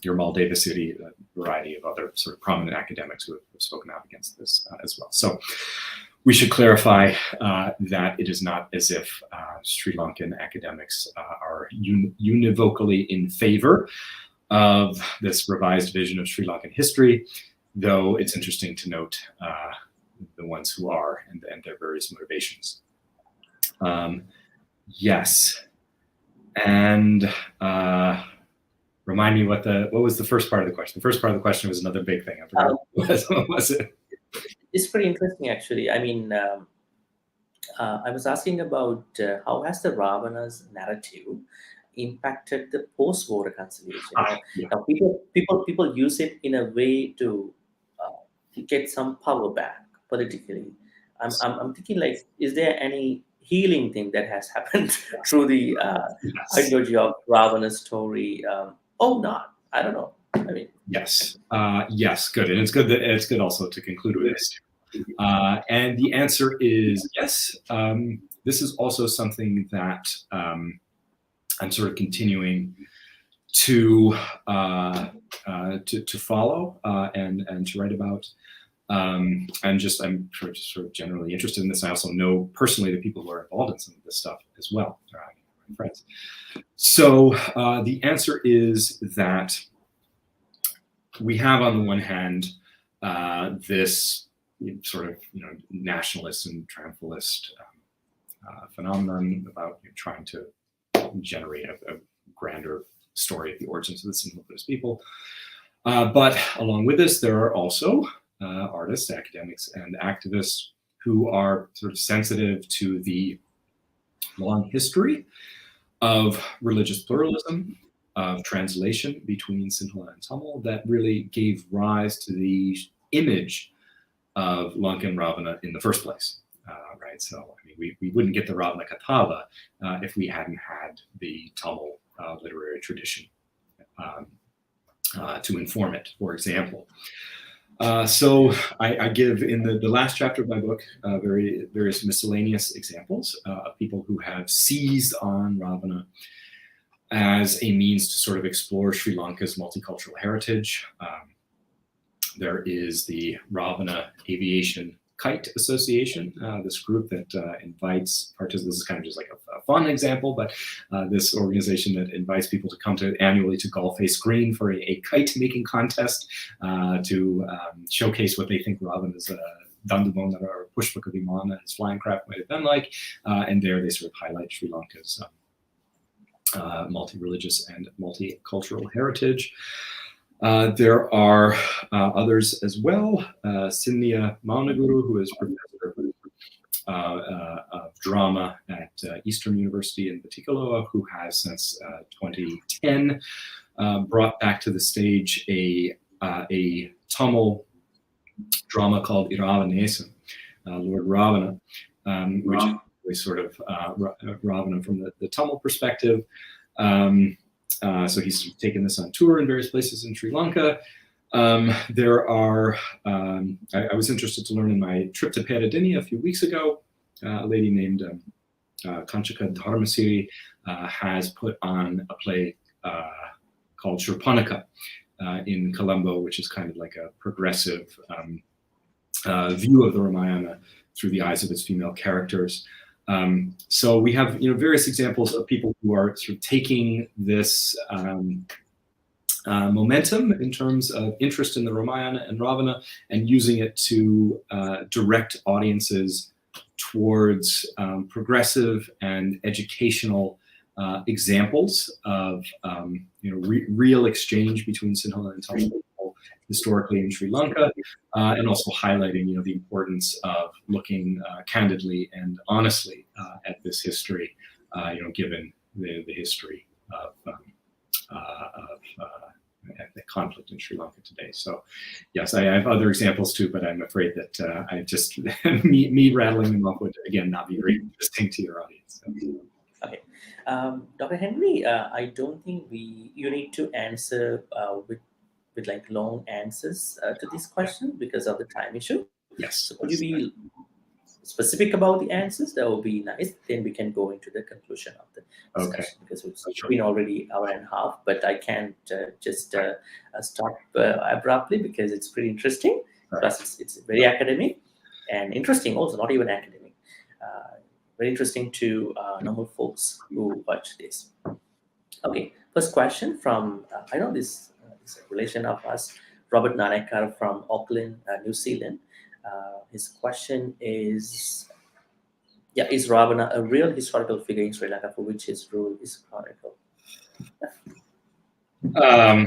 Yermal Devasiri, a variety of other sort of prominent academics who have spoken out against this as well. So we should clarify that it is not as if Sri Lankan academics are univocally in favor of this revised vision of Sri Lankan history, though it's interesting to note the ones who are and their various motivations. Yes. And remind me what was the first part of the question? The first part of the question was another big thing. I forgot what was it? It's pretty interesting, actually. I mean, I was asking about how has the Ravana's narrative impacted the post-war reconciliation? Now, people use it in a way to get some power back politically. I'm thinking, like, is there any healing thing that has happened through the ideology of Ravana's story? Not. I don't know. I mean, yes, good, and it's good also to conclude with this. And the answer is yes. This is also something that I'm sort of continuing to follow and to write about. And I'm just sort of generally interested in this. I also know personally the people who are involved in some of this stuff as well. My friends. So the answer is that we have, on the one hand, this sort of nationalist and triumphalist phenomenon about trying to generate a grander story of the origins of the Sinhala Buddhist people. But along with this, there are also artists, academics, and activists who are sort of sensitive to the long history of religious pluralism, of translation between Sinhala and Tamil that really gave rise to the image of Lankan Ravana in the first place. Right, so I mean, we wouldn't get the Ravana Kathala if we hadn't had the Tamil literary tradition to inform it, for example. So I give in the last chapter of my book various miscellaneous examples of people who have seized on Ravana as a means to sort of explore Sri Lanka's multicultural heritage. There is the Ravana Aviation Kite Association, this group that invites participants. This is kind of just like a fun example, but this organization that invites people to come to annually to Gulface Green for a kite making contest to showcase what they think Ravana's Dandumona or Pushpaka Vimana, his flying craft, might have been like. And there they sort of highlight Sri Lanka's multi-religious and multicultural heritage. There are others as well. Sindhya Maunaguru, who is professor of drama at Eastern University in Batticaloa, who has since 2010 brought back to the stage a Tamil drama called Iravanesan, Lord Ravana, which is sort of Ravana from the Tamil perspective. So he's taken this on tour in various places in Sri Lanka. There are, I was interested to learn in my trip to Peradeniya a few weeks ago, a lady named Kanchika Dharmasiri has put on a play called Shurpanaka in Colombo, which is kind of like a progressive view of the Ramayana through the eyes of its female characters. So we have various examples of people who are sort of taking this momentum in terms of interest in the Ramayana and Ravana and using it to direct audiences towards progressive and educational examples of real exchange between Sinhala and Tamil people historically in Sri Lanka, and also highlighting the importance of looking candidly and honestly at this history, given the history of the conflict in Sri Lanka today. So yes, I have other examples too, but I'm afraid that I just me rattling them off would again not be very interesting to your audience. So. Okay, Dr. Henry, I don't think you need to answer with with like long answers to this question because of the time issue. Yes. So could you be specific about the answers? That would be nice. Then we can go into the conclusion of the discussion because it's been already hour and a half. But I can't just stop abruptly because it's pretty interesting. Plus, it's very academic and interesting also, not even academic. Very interesting to normal folks who watch this. Okay, first question from, I know this is a relation of us, Robert Nanekar from Auckland, New Zealand. His question is, is Ravana a real historical figure in Sri Lanka for which his rule is chronicled? I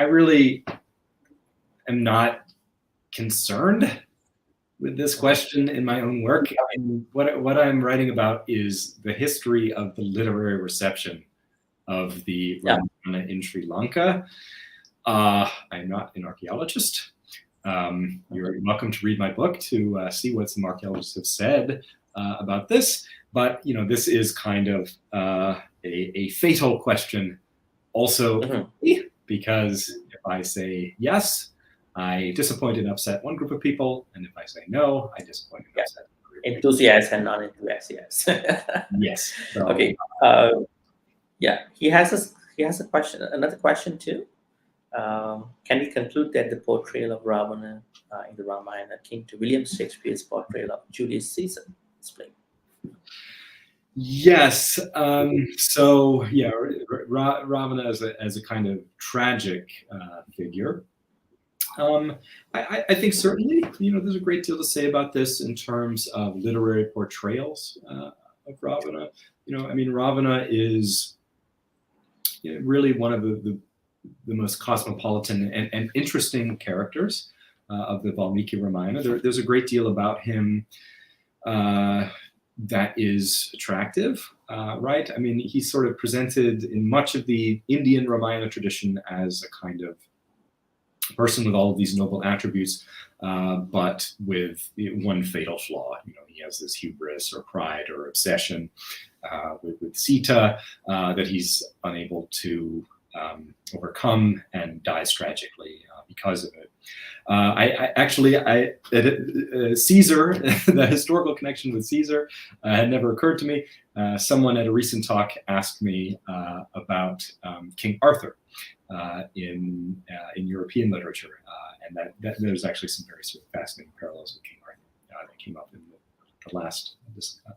really am not concerned with this question in my own work. What I'm writing about is the history of the literary reception of the Ravana in Sri Lanka. I'm not an archaeologist. You're welcome to read my book to see what some archaeologists have said about this. But this is kind of a fatal question also, because if I say yes, I disappoint and upset one group of people, and if I say no, I disappoint and upset another group. Enthusiasts and non-enthusiasts. Yes. So, okay. He has a question. Another question too. Can we conclude that the portrayal of Ravana in the Ramayana akin to William Shakespeare's portrayal of Julius Caesar is played? Yes. Ravana as a kind of tragic figure. I think certainly, there's a great deal to say about this in terms of literary portrayals of Ravana. Ravana is really one of the most cosmopolitan and interesting characters of the Valmiki Ramayana. There's a great deal about him that is attractive, right? He's sort of presented in much of the Indian Ramayana tradition as a kind of person with all of these noble attributes, but with one fatal flaw. He has this hubris or pride or obsession with Sita that he's unable to overcome, and dies tragically because of it. Caesar, the historical connection with Caesar had never occurred to me. Someone at a recent talk asked me about King Arthur in European literature, and that there's actually some very sort of fascinating parallels with King Arthur that came up in the last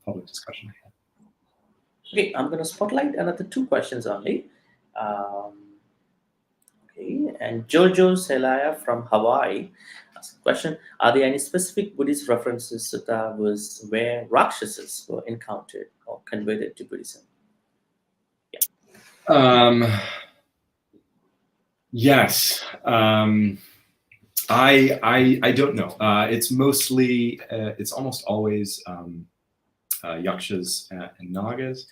public discussion I had. Okay, I'm going to spotlight another two questions only. And Jojo Selaya from Hawaii asked a question: are there any specific Buddhist references to Sutta was where Rakshasas were encountered or converted to Buddhism? Yes. I don't know. It's mostly, it's almost always yakshas and nagas.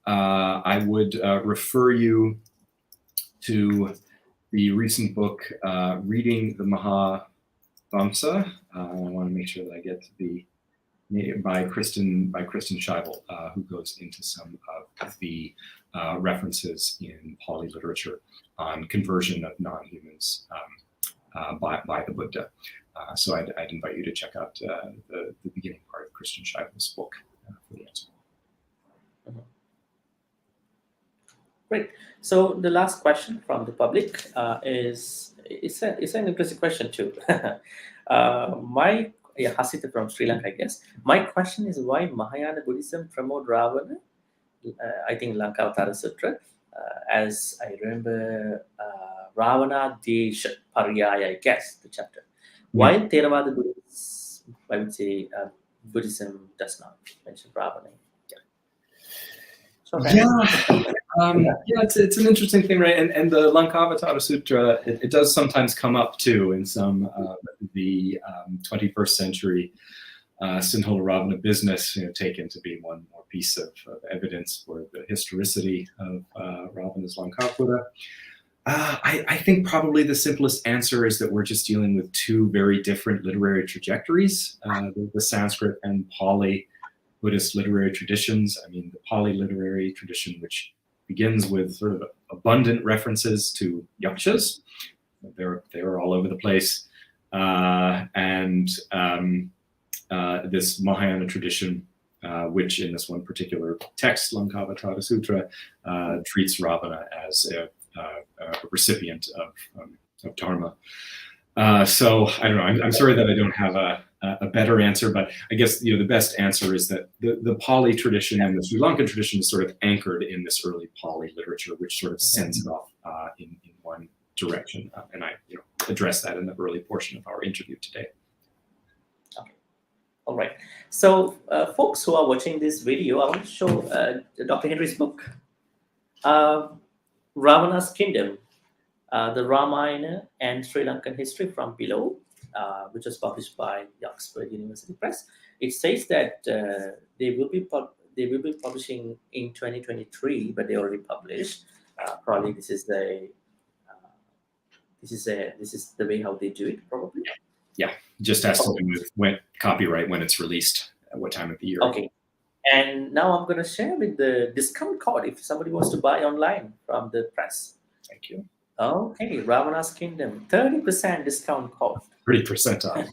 I would refer you to the recent book, Reading the Mahavamsa. I want to make sure that I get to the by Kristen Scheibel, who goes into some of the references in Pali literature on conversion of non-humans by the Buddha. So I'd invite you to check out the beginning part of Kristen Scheibel's book for the answer. Great. So the last question from the public is an interesting question too. Hasita from Sri Lanka, I guess. My question is why Mahayana Buddhism promote Ravana? I think Lankavatara Sutra, as I remember, Ravana Dhammapariyesanā, I guess, the chapter. While Theravada Buddhism, I would say Buddhism does not mention Ravana. It's an interesting thing, right? And the Lankavatara Sutra, it does sometimes come up too in some of the 21st century Sinhala Ravana business, taken to be one more piece of evidence for the historicity of Ravana's Lankapura. I think probably the simplest answer is that we're just dealing with two very different literary trajectories. The Sanskrit and Pali Buddhist literary traditions. I mean, the Pāli literary tradition, which begins with sort of abundant references to yakshas. They're all over the place. And this Mahayana tradition, which in this one particular text, Lankavatara Sutra, treats Ravana as a recipient of Dharma. So I don't know. I'm sorry that I don't have a better answer, but I guess the best answer is that the Pāli tradition and the Sri Lankan tradition is sort of anchored in this early Pāli literature, which sort of sends it off in one direction. And I address that in the early portion of our interview today. Okay. All right. So folks who are watching this video, I want to show Dr. Henry's book, Ravana's Kingdom, the Ramayana and Sri Lankan history from below, which was published by the Oxford University Press. It says that they will be publishing in 2023, but they already published. Probably this is the way how they do it. Probably. Yeah, just has to do with when copyright, when it's released, at what time of the year. Okay. And now I'm going to share with the discount code if somebody wants to buy online from the press. Thank you. Okay, Ravana's Kingdom, 30% discount code. 30% off.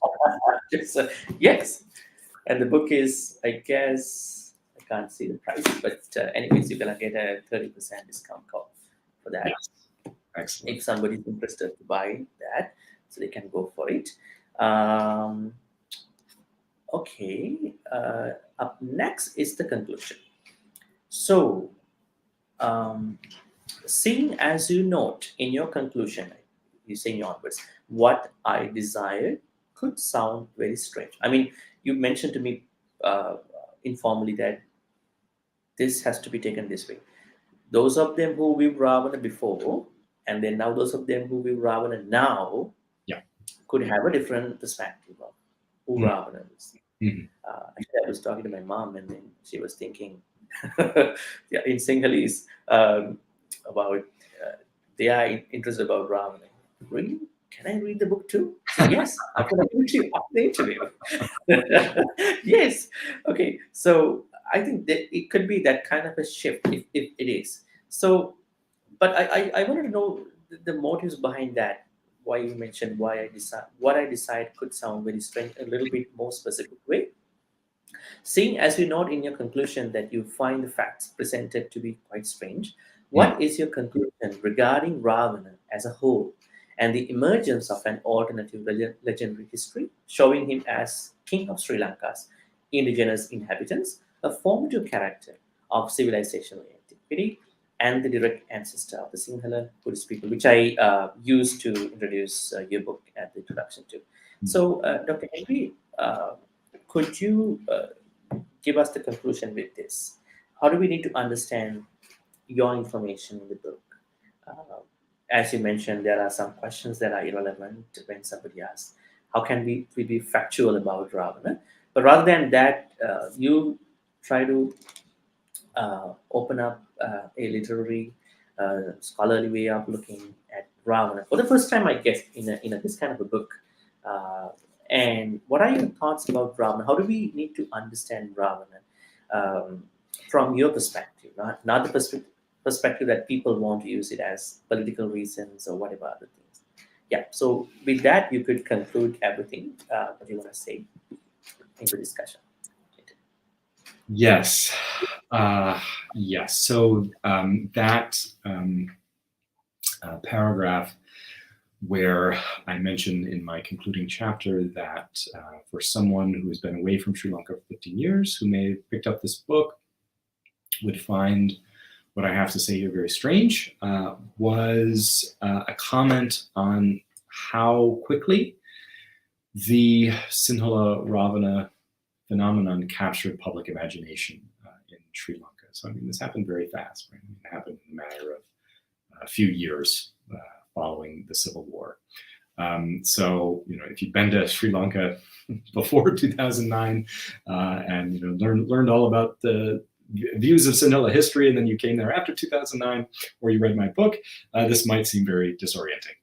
Yes. And the book is, I guess, I can't see the price, but anyways, you're going to get a 30% discount code for that. Yes. Excellent. If somebody's interested to buy that, so they can go for it. Okay, up next is the conclusion. So, seeing as you note in your conclusion, you say in your words, what I desired could sound very strange. I mean, you mentioned to me informally that this has to be taken this way. Those of them who viewed Ravana before, and then now those of them who view Ravana now, could have a different perspective of who Ravana is. Actually, I was talking to my mom, and then she was thinking, in Sinhalese, about they are interested about Ravana. Really? Can I read the book too? So, yes, I'm going to read to you after the interview. Yes. Okay. So I think that it could be that kind of a shift if it is. So, but I wanted to know the motives behind that. Why you mentioned what I decide could sound very strange, a little bit more specific way. Seeing as you note in your conclusion that you find the facts presented to be quite strange, what is your conclusion regarding Ravana as a whole and the emergence of an alternative legendary history showing him as king of Sri Lanka's indigenous inhabitants, a formative character of civilizational antiquity, and the direct ancestor of the Sinhala Buddhist people, which I used to introduce your book at the introduction to. So, Dr. Henry, could you give us the conclusion with this? How do we need to understand your information in the book? As you mentioned, there are some questions that are irrelevant when somebody asks, how can we be factual about Ravana? But rather than that, you try to open up a literary, scholarly way of looking at Ravana for the first time, I guess, in this kind of a book. And what are your thoughts about Ravana? How do we need to understand Ravana from your perspective, not the perspective that people want to use it as political reasons or whatever other things? Yeah. So with that, you could conclude everything that you want to say in the discussion. Yes. Yes. So that paragraph where I mentioned in my concluding chapter that for someone who has been away from Sri Lanka for 15 years, who may have picked up this book, would find what I have to say here very strange, was a comment on how quickly the Sinhala Ravana phenomenon captured public imagination in Sri Lanka. So, I mean, this happened very fast, right? It happened in a matter of a few years following the Civil War. So, if you've been to Sri Lanka before 2009 and, learned all about the views of Sinhala history, and then you came there after 2009, or you read my book, this might seem very disorienting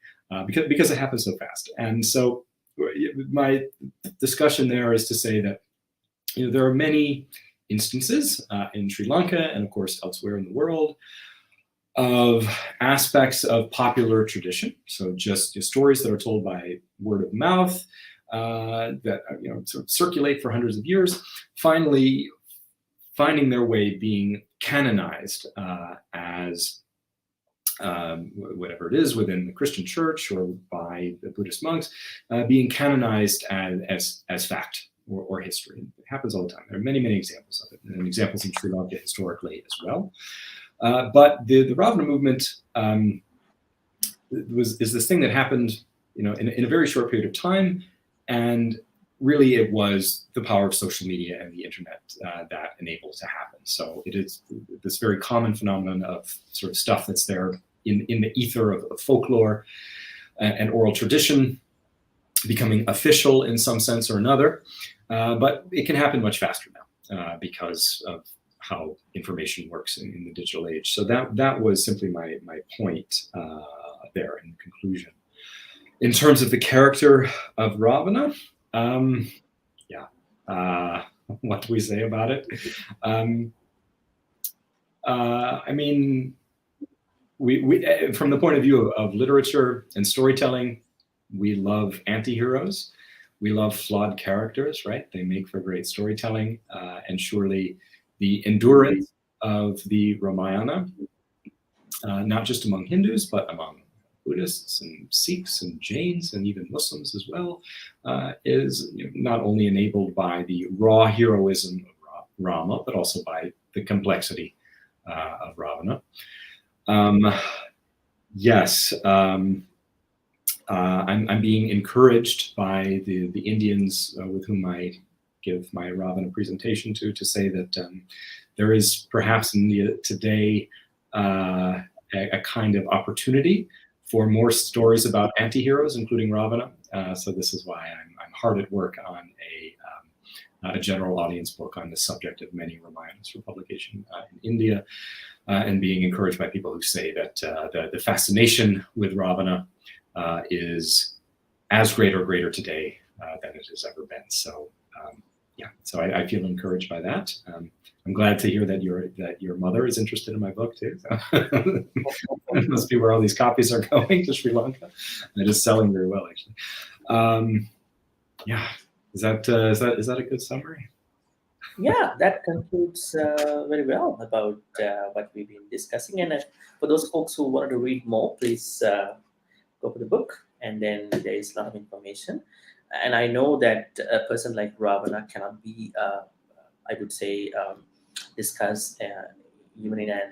because it happens so fast. And so my discussion there is to say that there are many instances in Sri Lanka and, of course, elsewhere in the world of aspects of popular tradition. So just stories that are told by word of mouth that sort of circulate for hundreds of years, finally finding their way being canonized as whatever it is within the Christian church or by the Buddhist monks, being canonized as fact or history. It happens all the time. There are many, many examples of it, and examples in Sri Lanka historically as well. But the Ravana movement is this thing that happened, in a very short period of time, and really it was the power of social media and the internet that enabled it to happen. So it is this very common phenomenon of sort of stuff that's there in the ether of folklore and oral tradition becoming official in some sense or another. But it can happen much faster now because of how information works in the digital age. So that was simply my point there in conclusion. In terms of the character of Ravana, what do we say about it? I mean, we from the point of view of literature and storytelling, we love anti-heroes. We love flawed characters, right? They make for great storytelling. And surely the endurance of the Ramayana, not just among Hindus, but among Buddhists and Sikhs and Jains and even Muslims as well, is not only enabled by the raw heroism of Rama, but also by the complexity of Ravana. Yes, I'm being encouraged by the Indians with whom I give my Ravana presentation to say that there is perhaps in India today a kind of opportunity for more stories about anti-heroes, including Ravana. So this is why I'm hard at work on a general audience book on the subject of many Ramayanas for publication in India, and being encouraged by people who say that the fascination with Ravana is as great or greater today than it has ever been. So so I feel encouraged by that. I'm glad to hear that your mother is interested in my book too. So it must be where all these copies are going to Sri Lanka. It is selling very well, actually. Is that a good summary? Yeah, that concludes very well about what we've been discussing. And for those folks who wanted to read more, please go for the book. And then there is a lot of information. And I know that a person like Ravana cannot be, I would say, discussed even in a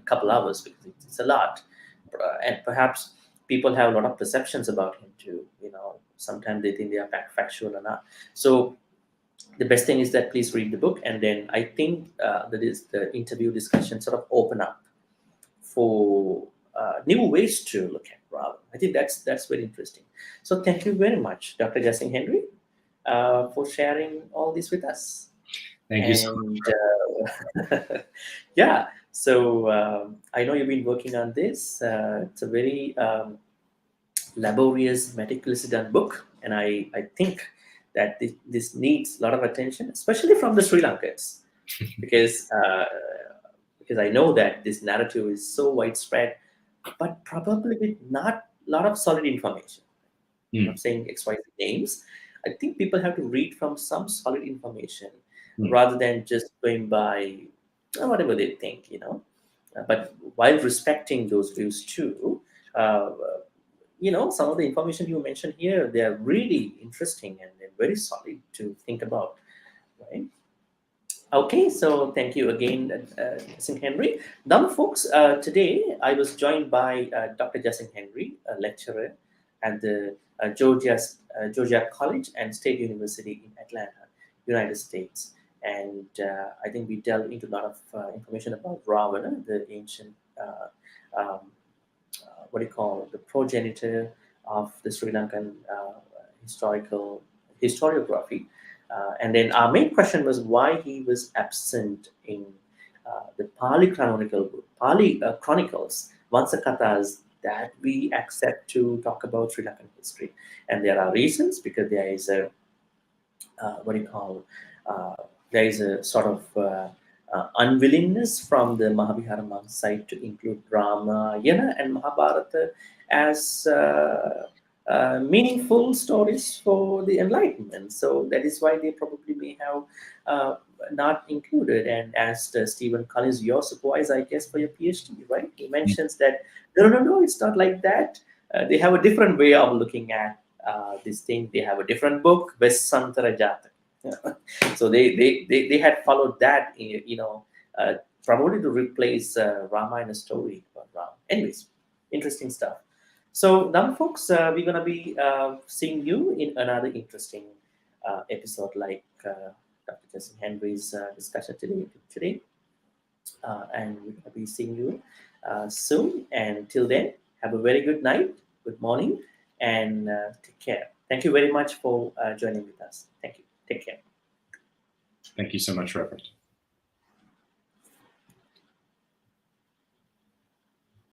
couple hours, because it's a lot. And perhaps people have a lot of perceptions about him too. Sometimes they think they are factual or not. So the best thing is that please read the book, and then I think that is the interview discussion sort of open up for new ways to look at Ravana. I think that's very interesting. So thank you very much, Dr. Jasin Henry, for sharing all this with us. Thank you so much. Yeah, so I know you've been working on this. It's a very laborious, meticulously done book, and I think that this needs a lot of attention, especially from the Sri Lankans, because I know that this narrative is so widespread, but probably with not a lot of solid information. I'm not saying XYZ names. I think people have to read from some solid information rather than just going by whatever they think, But while respecting those views too, some of the information you mentioned here, they are really interesting and they're very solid to think about, right? Okay, so thank you again, Jasin Henry. Now, folks, today I was joined by Dr. Jasin Henry, a lecturer at the Georgia College and State University in Atlanta, United States. And I think we delved into a lot of information about Ravana, the ancient, the progenitor of the Sri Lankan historiography. And then our main question was why he was absent in the Pāli Chronicles, Vansakathas that we accept to talk about Sri Lankan history. And there are reasons, because there is a there is a sort of unwillingness from the Mahavihara monk side to include Ramayana and Mahabharata as meaningful stories for the Enlightenment. So that is why they probably may have not included. And as Stephen Collins, your supervisor, I guess, for your PhD, right? He mentions that no, it's not like that. They have a different way of looking at this thing. They have a different book, Vesantara Jataka. So they had followed that, probably to replace Ramayana story. But anyways, interesting stuff. So now, folks, we're gonna be seeing you in another interesting episode, like Dr. Justin Henry's discussion today, and we're gonna be seeing you soon. And till then, have a very good night, good morning, and take care. Thank you very much for joining with us. Thank you. Take care. Thank you so much, Reverend.